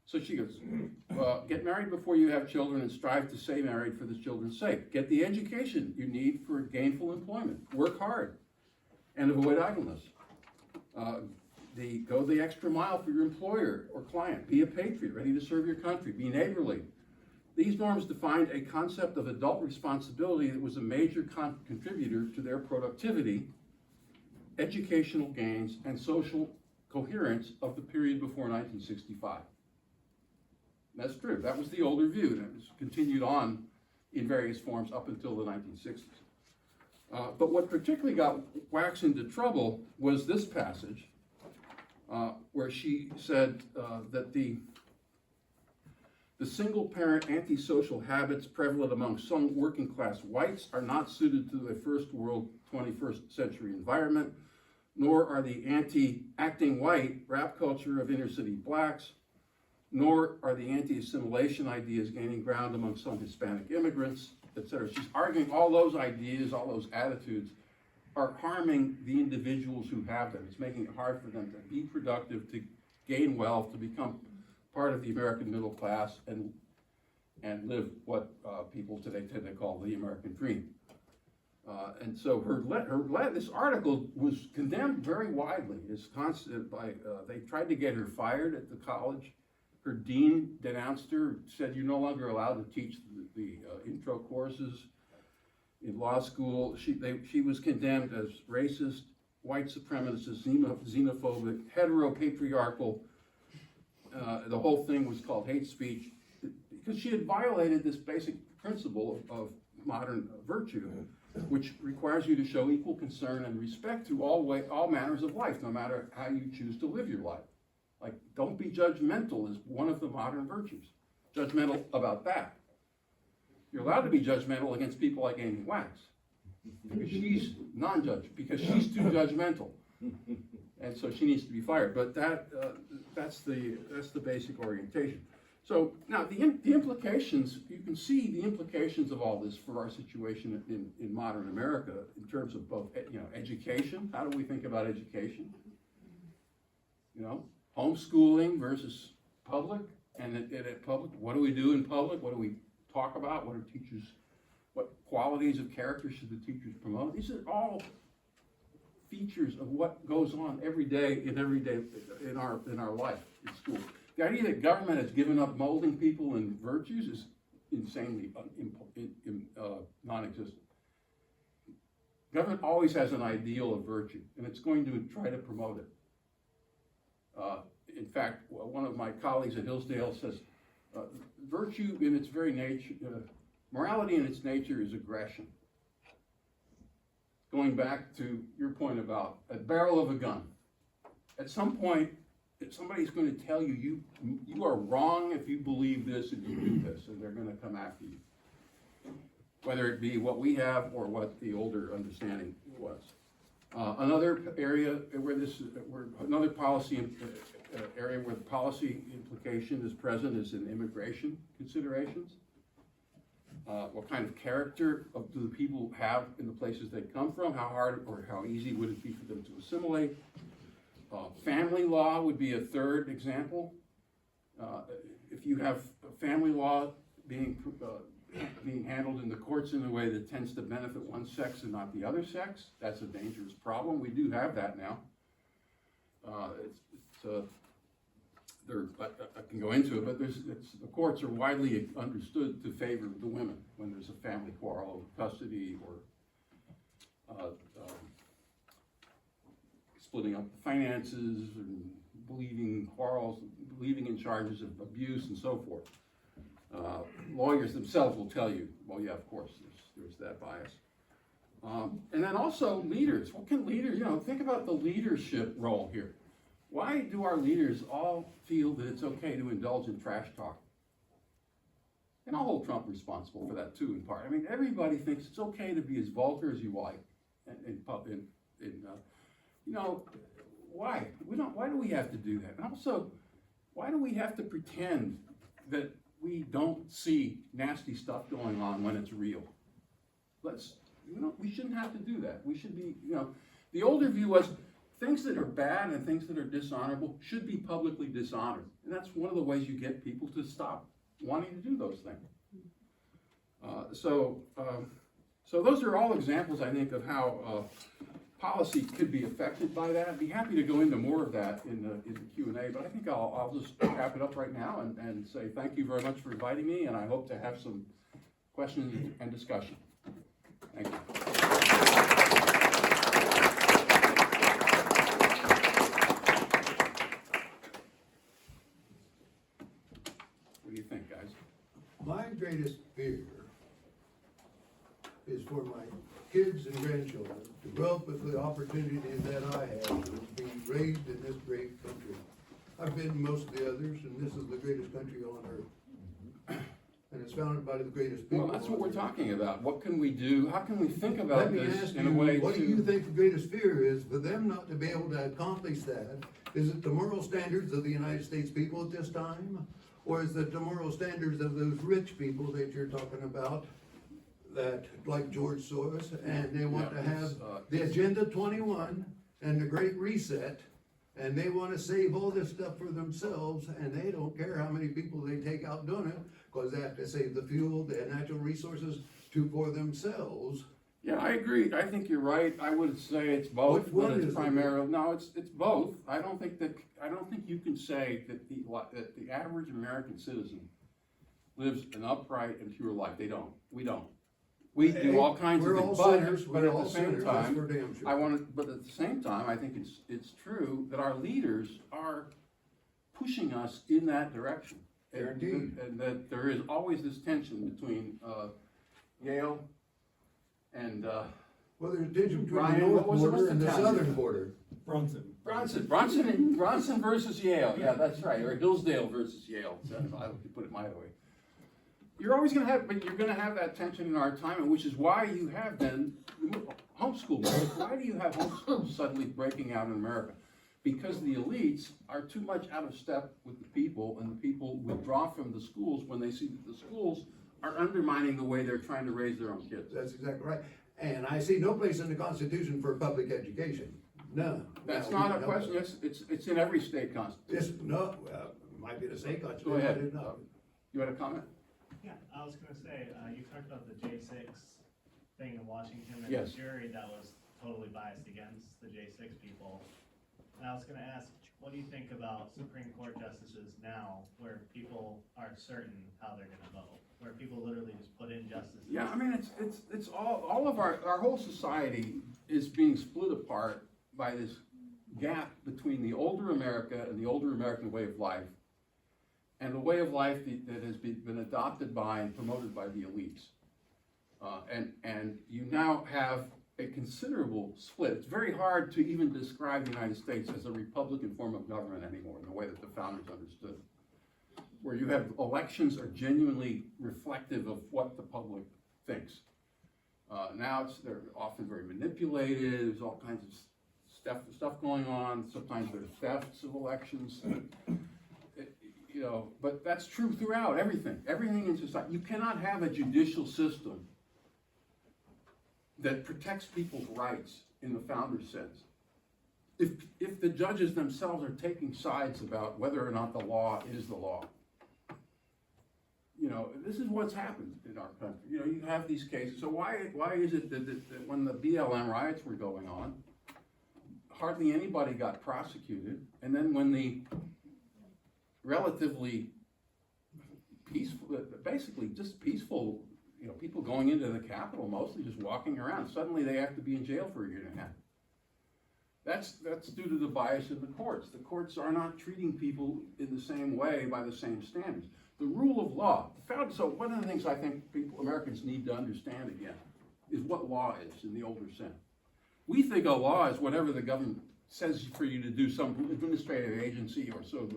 So she goes, get married before you have children and strive to stay married for the children's sake. Get the education you need for gainful employment. Work hard and avoid idleness. Go the extra mile for your employer or client. Be a patriot, ready to serve your country. Be neighborly. These norms defined a concept of adult responsibility that was a major contributor to their productivity, educational gains, and social coherence of the period before 1965. That's true. That was the older view, and it was continued on in various forms up until the 1960s. But what particularly got Wax into trouble was this passage, where she said that the single-parent antisocial habits prevalent among some working-class whites are not suited to a first-world 21st century environment, nor are the anti-acting white rap culture of inner-city blacks, nor are the anti-assimilation ideas gaining ground among some Hispanic immigrants, etc. She's arguing all those ideas, all those attitudes are harming the individuals who have them. It's making it hard for them to be productive, to gain wealth, to become part of the American middle class and live what people today tend to call the American dream. And so this article was condemned very widely. It's constant by, they tried to get her fired at the college. Her dean denounced her, said you're no longer allowed to teach the intro courses in law school. She was condemned as racist, white supremacist, xenophobic, heteropatriarchal. The whole thing was called hate speech because she had violated this basic principle of modern virtue, which requires you to show equal concern and respect to all manners of life, no matter how you choose to live your life. Like, don't be judgmental is one of the modern virtues. Judgmental about that. You're allowed to be judgmental against people like Amy Wax, because she's non-judge, because she's too judgmental, and so she needs to be fired. But that's the basic orientation. So now the implications, you can see the implications of all this for our situation in modern America in terms of both, education. How do we think about education? Homeschooling versus public, and at public, what do we do in public? What do we talk about? What are teachers? What qualities of character should the teachers promote? These are all features of what goes on every day in our life in school. The idea that government has given up molding people in virtues is insanely non-existent. Government always has an ideal of virtue, and it's going to try to promote it. In fact, one of my colleagues at Hillsdale says, virtue in its very nature, morality in its nature is aggression. Going back to your point about a barrel of a gun. At some point, somebody's going to tell you, you are wrong if you believe this and you do this, and they're going to come after you. Whether it be what we have or what the older understanding was. Another area where another policy area where the policy implication is present is in immigration considerations. What kind of character do the people have in the places they come from? How hard or how easy would it be for them to assimilate? Family law would be a third example. If you have family law being handled in the courts in a way that tends to benefit one sex and not the other sex, that's a dangerous problem. We do have that now. I can go into it, but the courts are widely understood to favor the women when there's a family quarrel, custody, or splitting up the finances, and believing in charges of abuse and so forth. Lawyers themselves will tell you, well, yeah, of course, there's that bias. And then also leaders. What can leaders, think about the leadership role here. Why do our leaders all feel that it's okay to indulge in trash talk? And I'll hold Trump responsible for that too, in part. I mean, everybody thinks it's okay to be as vulgar as you like. Why? Why do we have to do that? And also, why do we have to pretend that we don't see nasty stuff going on when it's real? We shouldn't have to do that. We should be, the older view was things that are bad and things that are dishonorable should be publicly dishonored. And that's one of the ways you get people to stop wanting to do those things. So those are all examples, I think, of how policy could be affected by that. I'd be happy to go into more of that in the Q&A, but I think I'll just wrap it up right now and say thank you very much for inviting me, and I hope to have some questions and discussion. Thank you. What do you think, guys? My greatest fear is for my kids and grandchildren to grow up with the opportunities that I had to be raised in this great country. I've been in most of the others, and this is the greatest country on earth. And it's founded by the greatest people. Well, that's what on we're earth. talking about. What can we do? How can we think about Let me this ask in a you, way what do you to... think the greatest fear is for them not to be able to accomplish that? Is it the moral standards of the United States people at this time? Or is it the moral standards of those rich people that you're talking about, that, like George Soros, and they want to have the Agenda 21 and the Great Reset, and they want to save all this stuff for themselves, and they don't care how many people they take out doing it, because they have to save the fuel, the natural resources for themselves. Yeah, I agree. I think you're right. I would say it's both, Which one but it's is it? primarily, no, it's both. I don't think you can say that the average American citizen lives an upright and pure life. They don't. We don't. We do all kinds of We're all things, sinners, but we're at all the same sinners, that's time, for damn sure. but at the same time, I think it's true that our leaders are pushing us in that direction. Guaranteed. And that there is always this tension between Yale and Well, there's tension between Ryan, the north what's border the and the town? southern border. Bronson versus Yale. Yeah, that's right. Or Hillsdale versus Yale. So I would put it my way. You're always going to have, but you're going to have that tension in our time, and which is why you have then homeschooling. Why do you have homeschooling suddenly breaking out in America? Because the elites are too much out of step with the people, and the people withdraw from the schools when they see that the schools are undermining the way they're trying to raise their own kids. That's exactly right. And I see no place in the Constitution for public education. None. That's Now, not a no, question. It's in every state constitution. No, well, might be the state constitution. Go ahead. but it's not. You had a comment? Yeah, I was gonna say, you talked about the J6 thing in Washington and Yes. the jury that was totally biased against the J6 people. And I was gonna ask, what do you think about Supreme Court justices now, where people are certain how they're gonna vote? Where people literally just put in justices? Yeah, I mean, it's all of our whole society is being split apart by this gap between the older America and the older American way of life, and the way of life that has been adopted by and promoted by the elites. And you now have a considerable split. It's very hard to even describe the United States as a Republican form of government anymore, in the way that the founders understood, where you have elections are genuinely reflective of what the public thinks. Now they're often very manipulated. There's all kinds of stuff going on. Sometimes there's thefts of elections. But that's true throughout everything in society. You cannot have a judicial system that protects people's rights in the founder's sense. If the judges themselves are taking sides about whether or not the law is the law. This is what's happened in our country. You have these cases. So why is it that when the BLM riots were going on, hardly anybody got prosecuted, and then when the relatively peaceful, basically just peaceful, people going into the Capitol, mostly just walking around, suddenly they have to be in jail for a year and a half. That's due to the bias in the courts. The courts are not treating people in the same way by the same standards. The rule of law. So one of the things I think Americans need to understand again is what law is in the older sense. We think a law is whatever the government says for you to do, some administrative agency or so.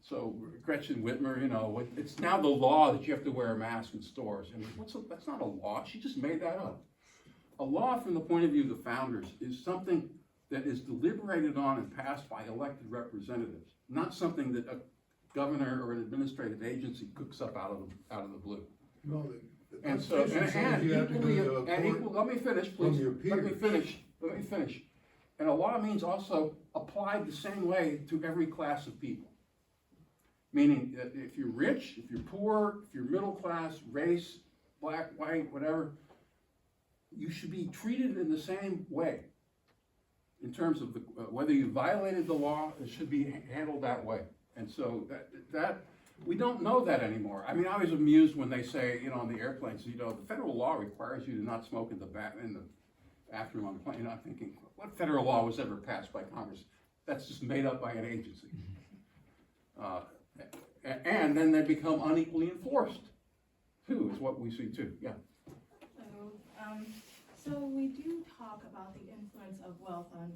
So Gretchen Whitmer, it's now the law that you have to wear a mask in stores. And that's not a law. She just made that up. A law, from the point of view of the founders, is something that is deliberated on and passed by elected representatives, not something that a governor or an administrative agency cooks up out of the blue. No, the And so, Constitution says you have to go to a court let me finish, from please. your Let me peers. finish. And a law means also applied the same way to every class of people. Meaning that if you're rich, if you're poor, if you're middle class, race, black, white, whatever, you should be treated in the same way. In terms of whether you violated the law, it should be handled that way. And so that we don't know that anymore. I mean, I was amused when they say, on the airplanes, the federal law requires you to not smoke in the bathroom on the plane. I'm thinking, what federal law was ever passed by Congress? That's just made up by an agency. And then they become unequally enforced, too, is what we see too. Yeah. So, So we do talk about the influence of wealth on,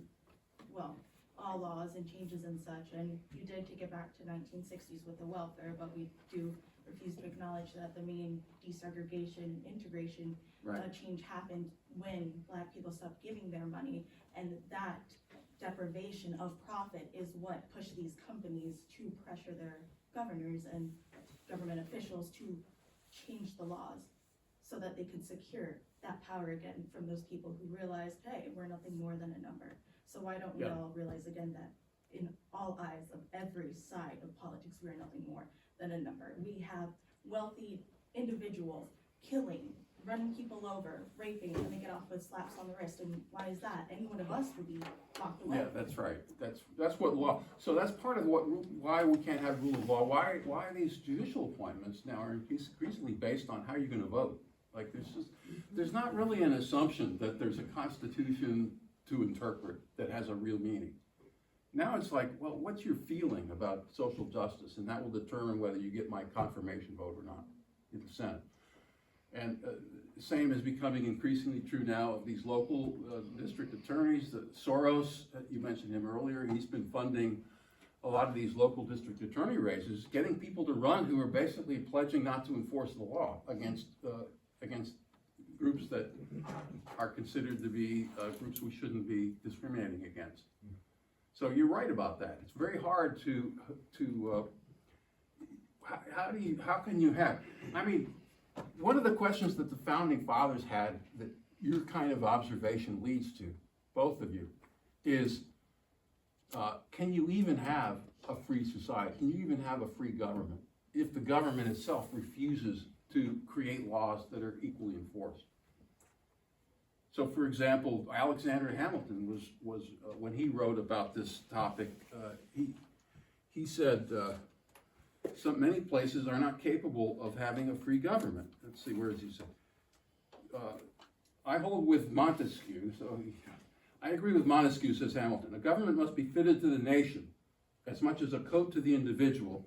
well, all laws and changes and such, and you did take it back to 1960s with the welfare, but we do refuse to acknowledge that the main desegregation, integration Right. change happened when Black people stopped giving their money, and that deprivation of profit is what pushed these companies to pressure their governors and government officials to change the laws so that they could secure that power again from those people who realized, hey, we're nothing more than a number. So why don't we Yeah. all realize again that in all eyes of every side of politics, we are nothing more than a number. We have wealthy individuals killing, running people over, raping, and they get off with slaps on the wrist. And why is that? Any one of us would be locked away. Yeah, that's right. That's what law, so that's part of why we can't have rule of law. Why these judicial appointments now are increasingly based on how you're gonna vote. Like, there's not really an assumption that there's a constitution to interpret that has a real meaning. Now it's like, well, what's your feeling about social justice? And that will determine whether you get my confirmation vote or not in the Senate. And same is becoming increasingly true now of these local district attorneys. Soros, you mentioned him earlier, he's been funding a lot of these local district attorney races, getting people to run who are basically pledging not to enforce the law against groups that are considered to be groups we shouldn't be discriminating against. So you're right about that. It's very hard to how can you have, I mean, one of the questions that the founding fathers had that your kind of observation leads to, both of you, is can you even have a free society? Can you even have a free government if the government itself refuses to create laws that are equally enforced? So, for example, Alexander Hamilton was when he wrote about this topic, he said, many places are not capable of having a free government. Let's see, where does he say? I hold with Montesquieu, I agree with Montesquieu, says Hamilton. A government must be fitted to the nation as much as a coat to the individual,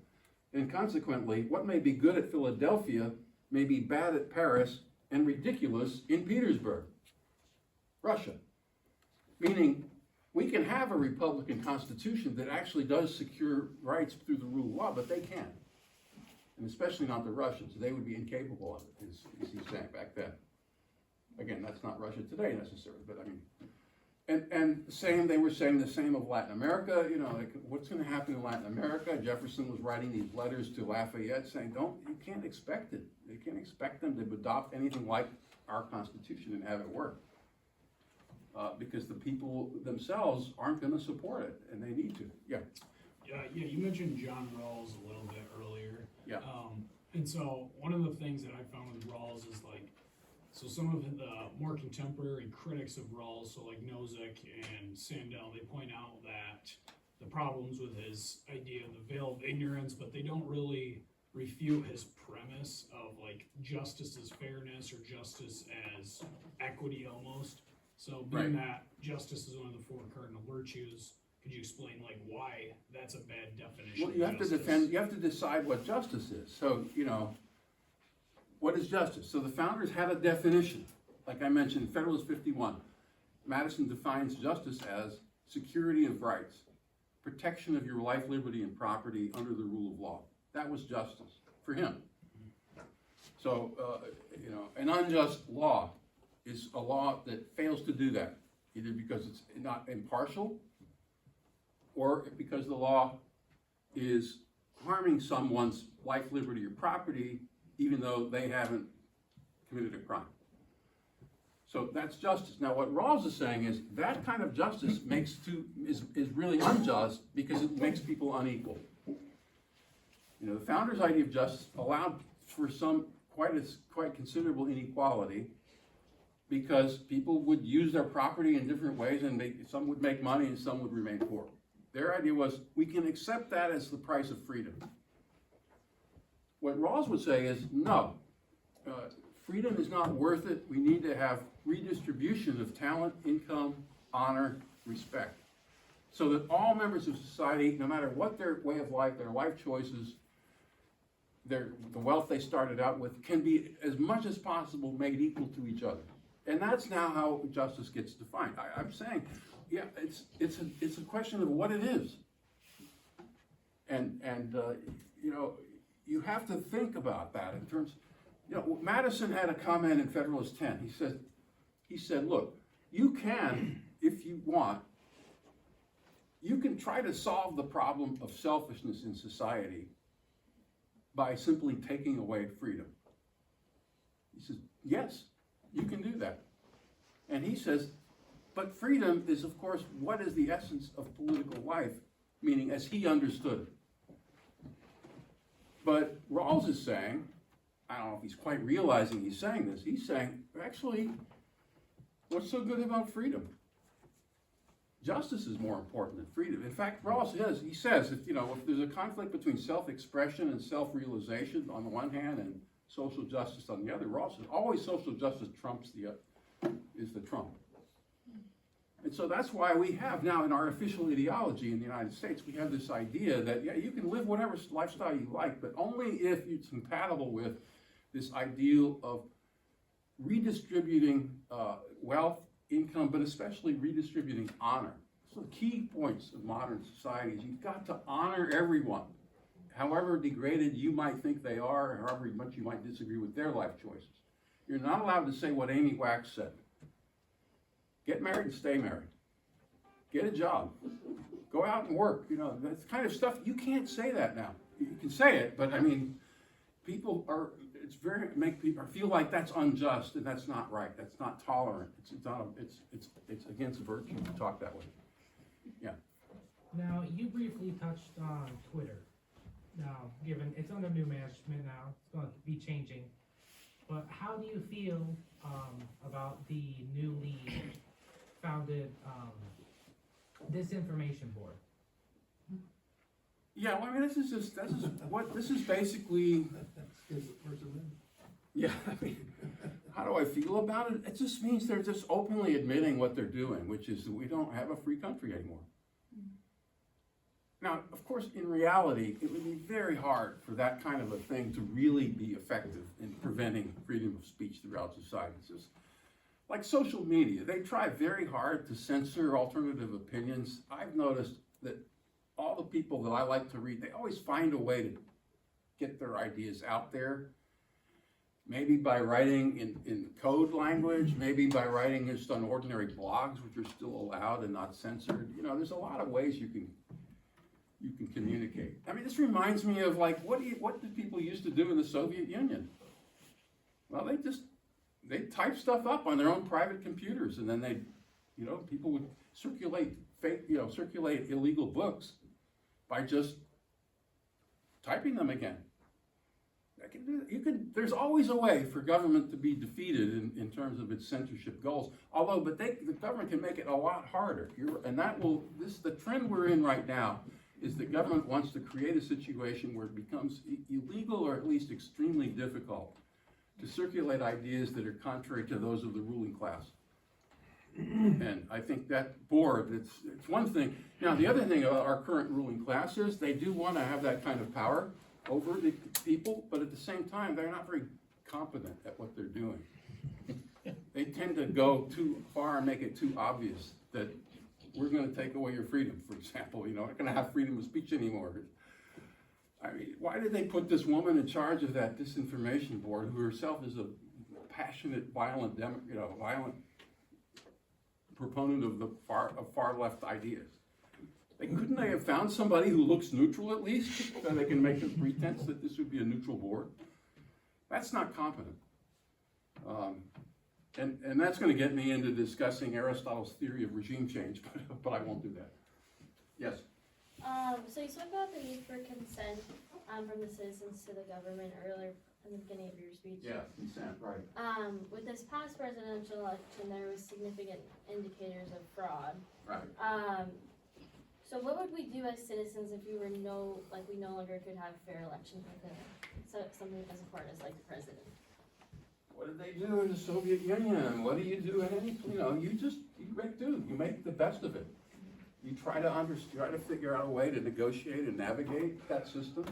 and consequently, what may be good at Philadelphia may be bad at Paris and ridiculous in Petersburg, Russia. Meaning, we can have a Republican Constitution that actually does secure rights through the rule of law, but they can't. And especially not the Russians. They would be incapable of it, as he's saying back then. Again, that's not Russia today necessarily, but I mean, and they were saying the same of Latin America, you know, like what's gonna happen in Latin America? Jefferson was writing these letters to Lafayette saying, you can't expect it. You can't expect them to adopt anything like our Constitution and have it work. Because the people themselves aren't gonna support it, and they need to, yeah. Yeah, you mentioned John Rawls a little bit earlier. Yeah. And so one of the things that I found with Rawls is like, so some of the more contemporary critics of Rawls, so like Nozick and Sandel, they point out that the problems with his idea of the veil of ignorance, but they don't really refute his premise of like justice as fairness or justice as equity almost. So being that justice is one of the four cardinal virtues, could you explain like why that's a bad definition? Well, you have to decide what justice is. So, you know, what is justice? So the founders had a definition. Like I mentioned, Federalist 51. Madison defines justice as security of rights, protection of your life, liberty, and property under the rule of law. That was justice for him. So, you know, an unjust law is a law that fails to do that, either because it's not impartial or because the law is harming someone's life, liberty, or property, even though they haven't committed a crime. So that's justice. Now, what Rawls is saying is that kind of justice is really unjust because it makes people unequal. You know, the founders' idea of justice allowed for some quite considerable inequality, because people would use their property in different ways, and some would make money and some would remain poor. Their idea was, we can accept that as the price of freedom. What Rawls would say is, no, freedom is not worth it. We need to have redistribution of talent, income, honor, respect, so that all members of society, no matter what their way of life, their life choices, the wealth they started out with, can be as much as possible made equal to each other. And that's now how justice gets defined. I'm saying, yeah, it's a question of what it is. And you know, you have to think about that in terms, you know, Madison had a comment in Federalist 10. He said, look, you can, if you want, you can try to solve the problem of selfishness in society by simply taking away freedom. He says, yes, you can do that. And he says, but freedom is, of course, what is the essence of political life, meaning as he understood it. But Rawls is saying, I don't know if he's quite realizing he's saying this, he's saying, actually, what's so good about freedom? Justice is more important than freedom. In fact, Rawls says, if there's a conflict between self-expression and self-realization on the one hand and social justice on the other, Rawls says, always social justice trumps is the trump. And so that's why we have now in our official ideology in the United States, we have this idea that, yeah, you can live whatever lifestyle you like, but only if it's compatible with this ideal of redistributing wealth, income, but especially redistributing honor. So the key points of modern society is you've got to honor everyone, however degraded you might think they are, or however much you might disagree with their life choices. You're not allowed to say what Amy Wax said. Get married and stay married. Get a job. Go out and work. You know, that's kind of stuff, you can't say that now. You can say it, but I mean, people are, make people feel like that's unjust and that's not right. That's not tolerant. It's against virtue to talk that way. Yeah. Now, you briefly touched on Twitter. Now, given it's under new management now, it's going to be changing. But how do you feel about the newly founded disinformation board? Yeah, well, I mean, this is basically, yeah, I mean, how do I feel about it? It just means they're just openly admitting what they're doing, which is that we don't have a free country anymore. Now, of course, in reality, it would be very hard for that kind of a thing to really be effective in preventing freedom of speech throughout society. It's just like social media. They try very hard to censor alternative opinions. I've noticed that all the people that I like to read, they always find a way to get their ideas out there. Maybe by writing in code language, maybe by writing just on ordinary blogs, which are still allowed and not censored. You know, there's a lot of ways you can communicate. I mean, this reminds me of like, what did people used to do in the Soviet Union? Well, they type stuff up on their own private computers, and then people would circulate illegal books by just typing them again. There's always a way for government to be defeated in terms of its censorship goals. But the government can make it a lot harder. The trend we're in right now is the government wants to create a situation where it becomes illegal or at least extremely difficult to circulate ideas that are contrary to those of the ruling class. And I think that board, it's one thing. Now, the other thing about our current ruling class is they do want to have that kind of power over the people, but at the same time, they're not very competent at what they're doing. They tend to go too far and make it too obvious that we're going to take away your freedom, for example. We're not going to have freedom of speech anymore. I mean, why did they put this woman in charge of that disinformation board, who herself is a passionate, violent proponent of the far left ideas? Couldn't they have found somebody who looks neutral at least, so they can make a pretense that this would be a neutral board? That's not competent. And that's going to get me into discussing Aristotle's theory of regime change, but I won't do that. Yes? So you spoke about the need for consent from the citizens to the government earlier in the beginning of your speech. Yeah, consent, right. With this past presidential election, there was significant indicators of fraud. Right. So what would we do as citizens if we no longer could have fair elections with something as important as like the president? What did they do in the Soviet Union? What do you do in any, you make the best of it. You try to figure out a way to negotiate and navigate that system.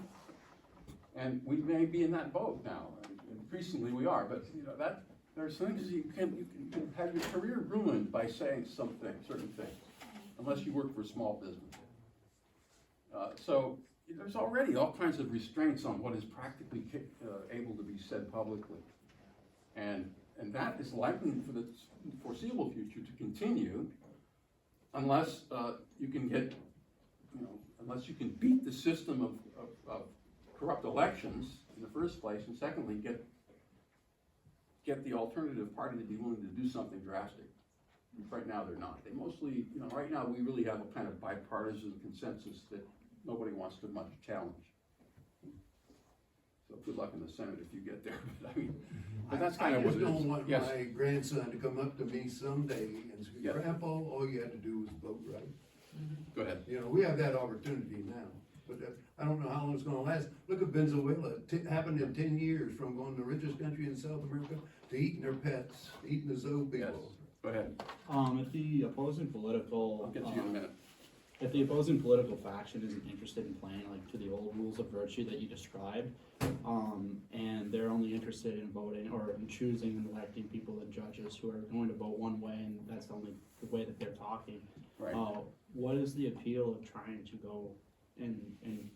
And we may be in that boat now. Increasingly we are, but There's things you can have your career ruined by saying certain things, unless you work for a small business. So there's already all kinds of restraints on what is practically able to be said publicly. And that is likely for the foreseeable future to continue unless you can get, unless you can beat the system of corrupt elections in the first place, and secondly, get the alternative party to be willing to do something drastic. Right now, they're not. They mostly, right now, we really have a kind of bipartisan consensus that nobody wants to much challenge. So good luck in the Senate if you get there, but that's kind of what it is. I just don't want Yes. my grandson to come up to me someday and say, Yeah. Grandpa, all you had to do was vote right. Go ahead. We have that opportunity now, but I don't know how long it's gonna last. Look at Venezuela, it happened in 10 years, from going the richest country in South America to eating their pets, eating the zoo Yes. people. Go ahead. If the opposing political, I'll get to you in a minute. if the opposing political faction isn't interested in playing like to the old rules of virtue that you described, and they're only interested in voting or in choosing and electing people and judges who are going to vote one way, and that's only the way that they're talking. Right. What is the appeal of trying to go and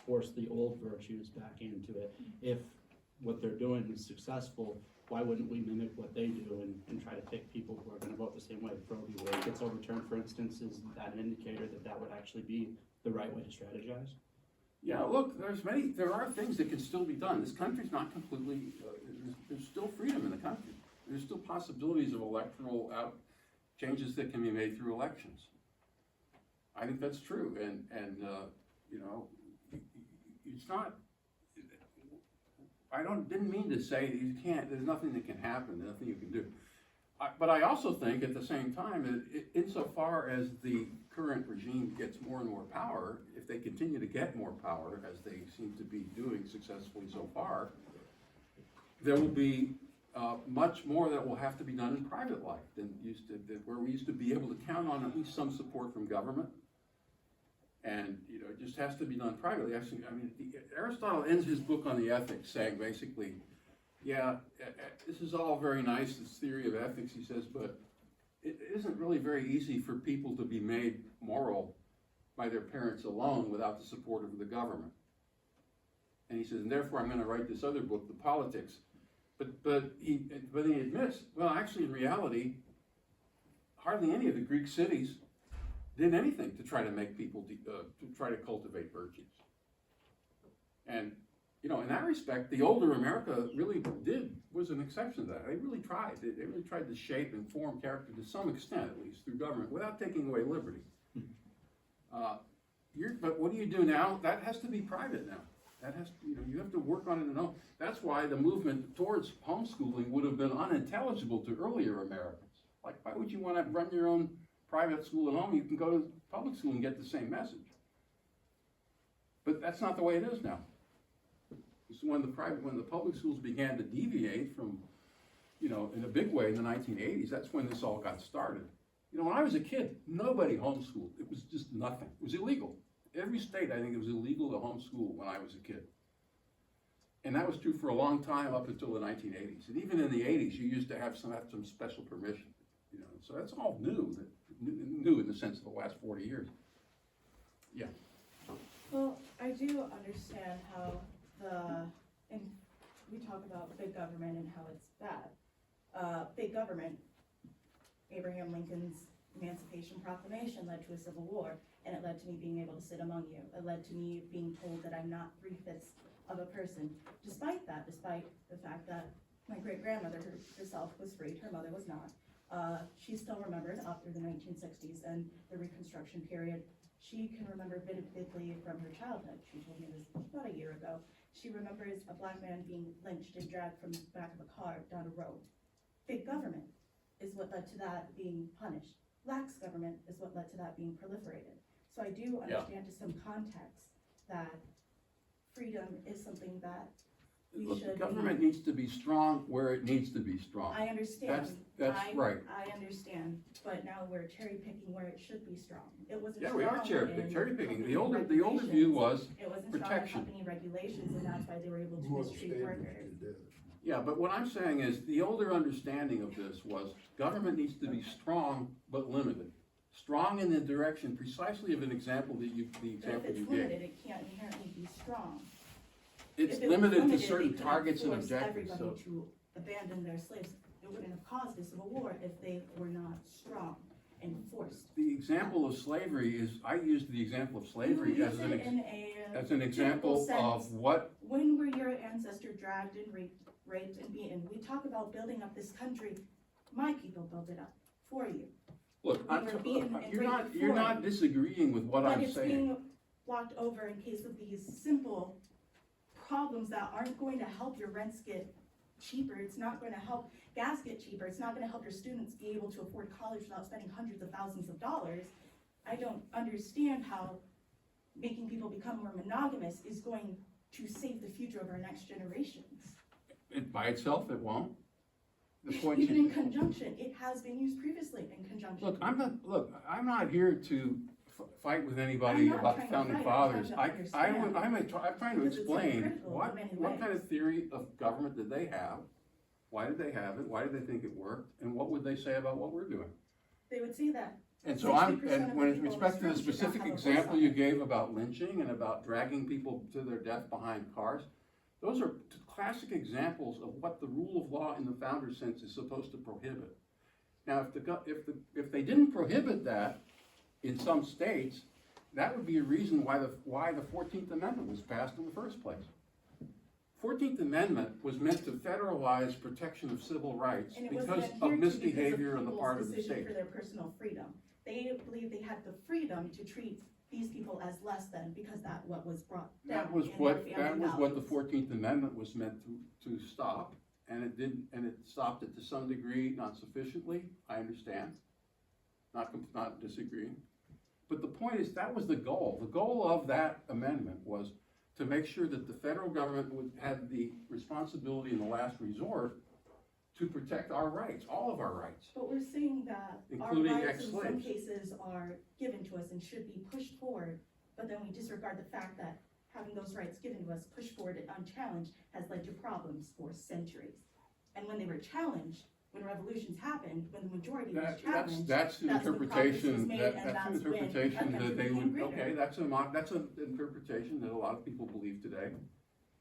force the old virtues back into it? If what they're doing is successful, why wouldn't we mimic what they do and try to pick people who are gonna vote the same way? If Roe v. Wade gets overturned, for instance, is that an indicator that that would actually be the right way to strategize? Yeah, look, there are things that can still be done. This country's not completely, there's still freedom in the country. There's still possibilities of electoral changes that can be made through elections. I think that's true, and it's not, didn't mean to say that you can't, there's nothing that can happen, nothing you can do. But I also think at the same time, insofar as the current regime gets more and more power, if they continue to get more power, as they seem to be doing successfully so far, there will be much more that will have to be done in private life than where we used to be able to count on at least some support from government. And, it just has to be done privately. Actually, Aristotle ends his book on the ethics saying basically, yeah, this is all very nice, this theory of ethics, he says, but it isn't really very easy for people to be made moral by their parents alone without the support of the government. And he says, and therefore I'm going to write this other book, The Politics. But he admits, well, actually in reality, hardly any of the Greek cities did anything to try to make people, to try to cultivate virtues. And, in that respect, the older America really was an exception to that. They really tried. They really tried to shape and form character to some extent, at least, through government, without taking away liberty. But what do you do now? That has to be private now. That has to, you have to work on it and all. That's why the movement towards homeschooling would have been unintelligible to earlier Americans. Like, why would you want to run your own private school at home? You can go to public school and get the same message. But that's not the way it is now. It's when the public schools began to deviate from, in a big way in the 1980s, that's when this all got started. When I was a kid, nobody homeschooled. It was just nothing. It was illegal. Every state, I think it was illegal to homeschool when I was a kid. And that was true for a long time up until the 1980s. And even in the 80s, you used to have some special permission. So that's all new in the sense of the last 40 years. Yeah. Well, I do understand how and we talk about big government and how it's bad. Big government, Abraham Lincoln's Emancipation Proclamation led to a civil war, and it led to me being able to sit among you. It led to me being told that I'm not 3/5 of a person. Despite the fact that my great-grandmother herself was freed, her mother was not. She still remembered up through the 1960s and the Reconstruction period. She can remember vividly from her childhood. She told me this about a year ago. She remembers a black man being lynched and dragged from the back of a car down a road. Big government is what led to that being punished. Lax government is what led to that being proliferated. So I do understand to some context that freedom is something that we Look, should government be, needs to be strong where it needs to be strong. I understand. That's right. I understand, but now we're cherry picking where it should be strong. It wasn't Yeah, strong we are cherry in picking. company The older regulations. view was, It wasn't protection. strong in company regulations, and that's why they were able to Moral mistreat standards workers. to death. yeah, but what I'm saying is, the older understanding of this was, government needs to be strong but limited. Strong in the direction precisely of an example that the But if example it's you limited, gave. it can't inherently be strong. It's If it was limited to limited, certain they couldn't targets and force objectives, so. everybody to abandon their slaves. It wouldn't have caused a civil war if they were not strong and forced. The example of slavery is, I used the example of slavery You as use an, it in a as an typical example of sense. what, When were your ancestors dragged and raped and beaten? We talk about building up this country. My people built it up for you. look, We were beaten and you're not, raped you're before. not disagreeing with what But I'm it's saying. being blocked over in case of these simple problems that aren't going to help your rents get cheaper. It's not going to help gas get cheaper. It's not going to help your students be able to afford college without spending hundreds of thousands of dollars. I don't understand how making people become more monogamous is going to save the future of our next generations. By itself, it won't. The point Even in you, conjunction, it has been used previously in conjunction. look, I'm not here to fight with anybody I'm not about the trying to founding fight, I'm fathers. trying to understand. I'm trying to Because it's explain hypocritical in what, many what kind ways. of theory of government did they have? Why did they have it? Why did they think it worked? And what would they say about what we're doing? They would say that. And so 60% of and when the in people in respect to the this room should not specific have a voice example on you it. gave about lynching and about dragging people to their death behind cars, those are classic examples of what the rule of law in the founder sense is supposed to prohibit. Now, if they didn't prohibit that in some states, that would be a reason why the 14th Amendment was passed in the first place. 14th Amendment was meant to federalize protection of civil rights And it was because adhered of to misbehavior on the people's part of the decision state. for their personal freedom. They believed they had the freedom to treat these people as less than because that what was brought down That was in what, their that family was what the values. 14th Amendment was meant to stop, and it didn't, and it stopped it to some degree, not sufficiently, I understand. Not disagreeing. But the point is, that was the goal. The goal of that amendment was to make sure that the federal government had the responsibility in the last resort to protect our rights, all of our rights. But we're saying that our Including rights in some ex-slaves. cases are given to us and should be pushed forward, but then we disregard the fact that having those rights given to us pushed forward and unchallenged has led to problems for centuries. And when they were challenged, when revolutions happened, when the majority was challenged, That's an that's when progress was interpretation, made, that's and an that's when interpretation our that country they became would, greater. okay, that's an interpretation that a lot of people believe today.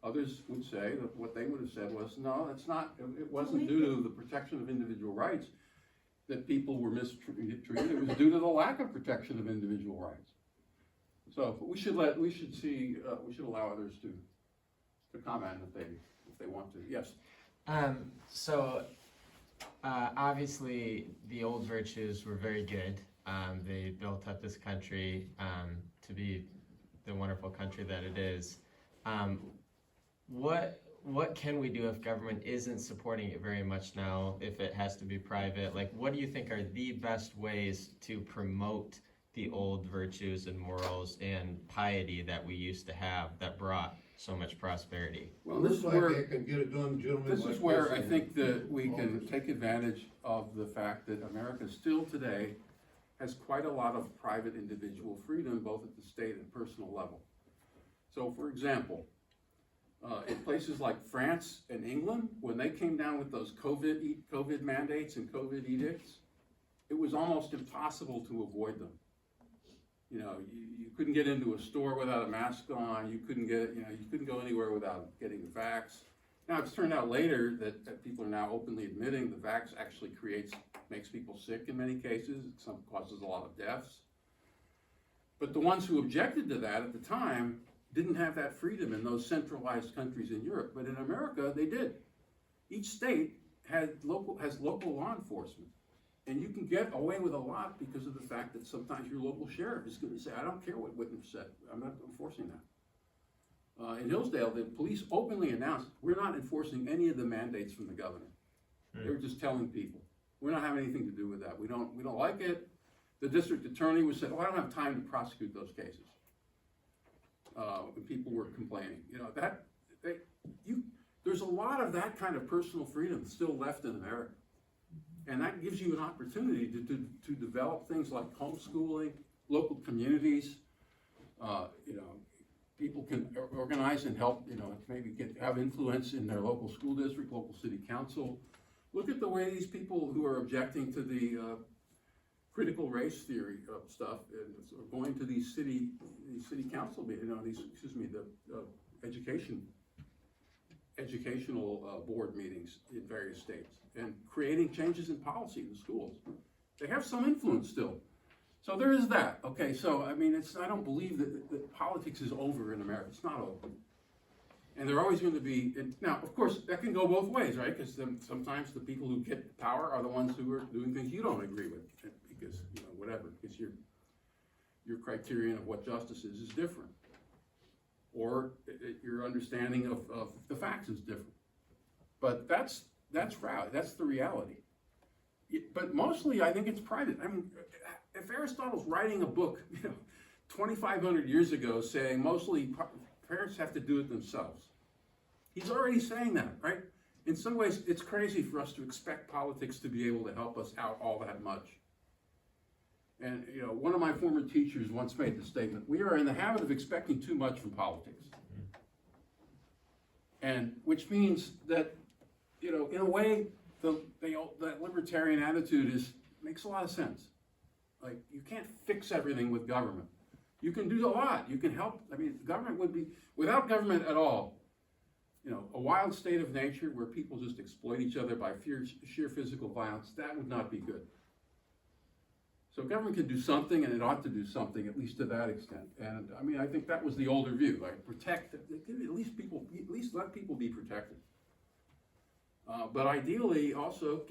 Others would say that what they would have said was, no, it's not, it wasn't due to the protection of individual rights that people were mistreated, it was due to the lack of protection of individual rights. So, but we should allow others to comment if they want to, yes. Obviously, the old virtues were very good. They built up this country to be the wonderful country that it is. What can we do if government isn't supporting it very much now, if it has to be private? Like, what do you think are the best ways to promote the old virtues and morals and piety that we used to have that brought so much prosperity? Well, this is Looks like where. they can get it done, gentlemen. This like is where I and think that we can office. take advantage of the fact that America still today has quite a lot of private individual freedom, both at the state and personal level. So, for example, in places like France and England, when they came down with those COVID mandates and COVID edicts, it was almost impossible to avoid them. You know, you couldn't get into a store without a mask on. You couldn't go anywhere without getting the vax. Now, it's turned out later that people are now openly admitting the vax actually makes people sick in many cases. Some causes a lot of deaths. But the ones who objected to that at the time didn't have that freedom in those centralized countries in Europe. But in America, they did. Each state has local law enforcement. And you can get away with a lot because of the fact that sometimes your local sheriff is going to say, I don't care what witness said, I'm not enforcing that. In Hillsdale, the police openly announced, we're not enforcing any of the mandates from the governor. They were just telling people, we're not having anything to do with that. We don't like it. The district attorney was saying, I don't have time to prosecute those cases. When people were complaining, there's there's a lot of that kind of personal freedom still left in America. And that gives you an opportunity to develop things like homeschooling, local communities. You know, people can organize and help, you know, maybe have influence in their local school district, local city council. Look at the way these people who are objecting to the critical race theory of stuff and sort of going to these city council, you know, educational board meetings in various states and creating changes in policy in the schools. They have some influence still. So there is that. Okay, so I mean, I don't believe that politics is over in America. It's not over. And they're always going to be, now, of course, that can go both ways, right? Because sometimes the people who get power are the ones who are doing things you don't agree with, because, you know, whatever, because your criterion of what justice is different. Or your understanding of the facts is different. But that's the reality. But mostly, I think it's private. I mean, if Aristotle's writing a book, you know, 2,500 years ago saying mostly parents have to do it themselves, he's already saying that, right? In some ways, it's crazy for us to expect politics to be able to help us out all that much. And, you know, one of my former teachers once made the statement, we are in the habit of expecting too much from politics. And which means that, you know, in a way, that libertarian attitude makes a lot of sense. Like, you can't fix everything with government. You can do a lot. You can help. I mean, government would be, without government at all, you know, a wild state of nature where people just exploit each other by sheer physical violence, that would not be good. So government can do something, and it ought to do something, at least to that extent. And I mean, I think that was the older view, like protect, at least let people be protected. But ideally, also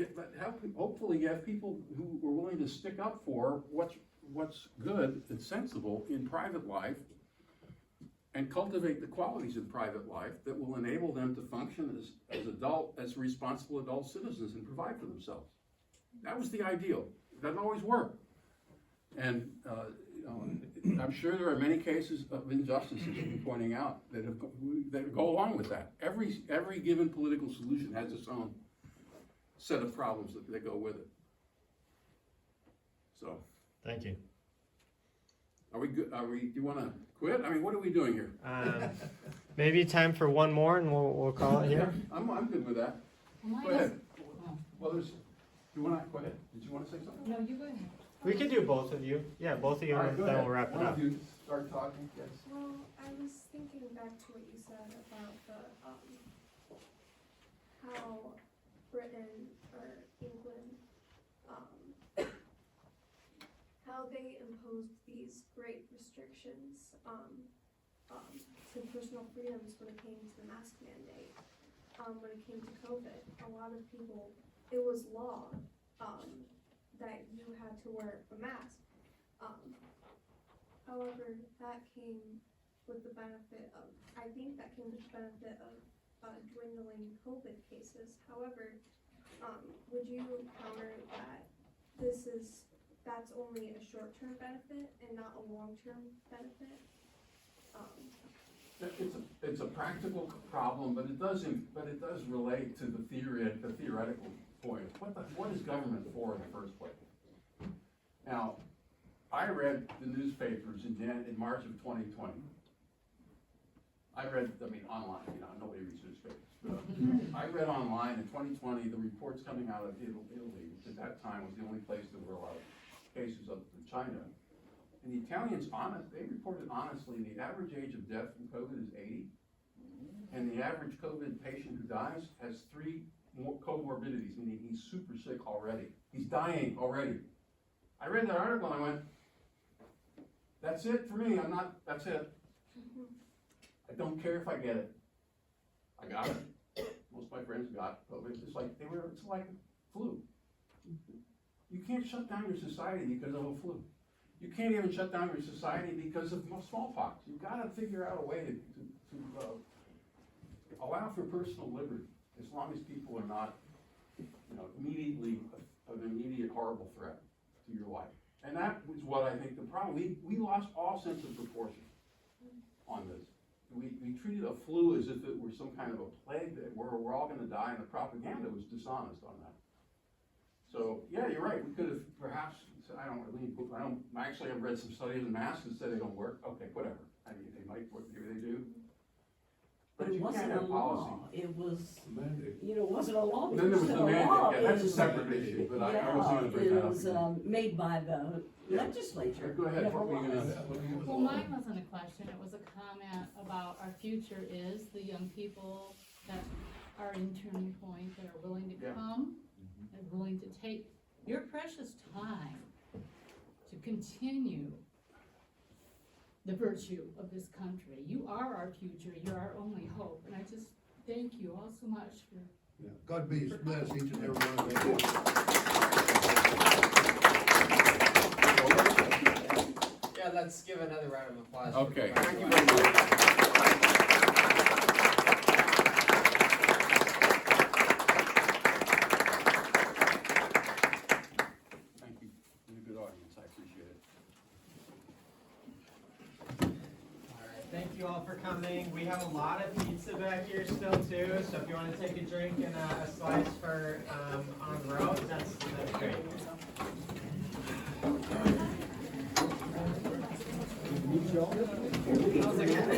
hopefully have people who are willing to stick up for what's good and sensible in private life, and cultivate the qualities in private life that will enable them to function as responsible adult citizens and provide for themselves. That was the ideal. It doesn't always work. And you know, I'm sure there are many cases of injustices you're pointing out that go along with that. Every given political solution has its own set of problems that go with it. So. Thank you. Are we good? Do you want to quit? I mean, what are we doing here? Maybe time for one more, and we'll call it here. I'm good with that. Go ahead. Well, do you want to go ahead? Did you want to say something? No, you go ahead. We can do both of you. Yeah, both of you, All right, and go then ahead. we'll wrap it One up. of you start talking. Yes. Well, I was thinking back to what you said about how Britain or England, how they imposed these great restrictions to personal freedoms when it came to the mask mandate. When it came to COVID, a lot of people, it was law that you had to wear a mask. However, that came with the benefit of, I think that came with the benefit of dwindling COVID cases. However, would you counter that that's only a short-term benefit and not a long-term benefit? It's a practical problem, but it does relate to the theoretical point. What is government for in the first place? Now, I read the newspapers in March of 2020. Online, you know, nobody reads newspapers. But I read online in 2020 the reports coming out of Italy, which at that time was the only place there were a lot of cases of China. And the Italians, they reported honestly, the average age of death from COVID is 80. And the average COVID patient who dies has 3 more comorbidities, meaning he's super sick already. He's dying already. I read that article and I went, that's it for me, that's it. I don't care if I get it. I got it. Most of my friends got COVID. It's like flu. You can't shut down your society because of a flu. You can't even shut down your society because of smallpox. You've got to figure out a way to allow for personal liberty, as long as people are not, you know, immediately an immediate horrible threat to your life. And that was what I think the problem. We lost all sense of proportion on this. we treated a flu as if it were some kind of a plague that we're all gonna die, and the propaganda was dishonest on that. So, yeah, you're right, we could have perhaps, I actually have read some studies on masks that say they don't work, okay, whatever. I mean, they might work, maybe they do. But But it you wasn't can't a have policy. law, it was, Mandate. you know, it wasn't a law. Then there was it the a law. mandate, yeah, that's a It was- separate issue, but I wasn't gonna bring Yeah, that it up was, again. made by the Yeah. legislature. Go ahead, Never what were you was. gonna? Well, mine wasn't a question, it was a comment about our future is the young people that are in Turning Point, that are willing to Yeah. come, and willing to take your precious time to continue the virtue of this country. You are our future, you're our only hope, and I just thank you all so much for Yeah. God bless each and every one of you. Yeah, let's give another round of applause. Okay. Thank you very much. Thank you, you're a good audience, I appreciate it. Alright, thank you all for coming. We have a lot of pizza back here still too, so if you wanna take a drink and a slice for, on the road, that's great. How's it going?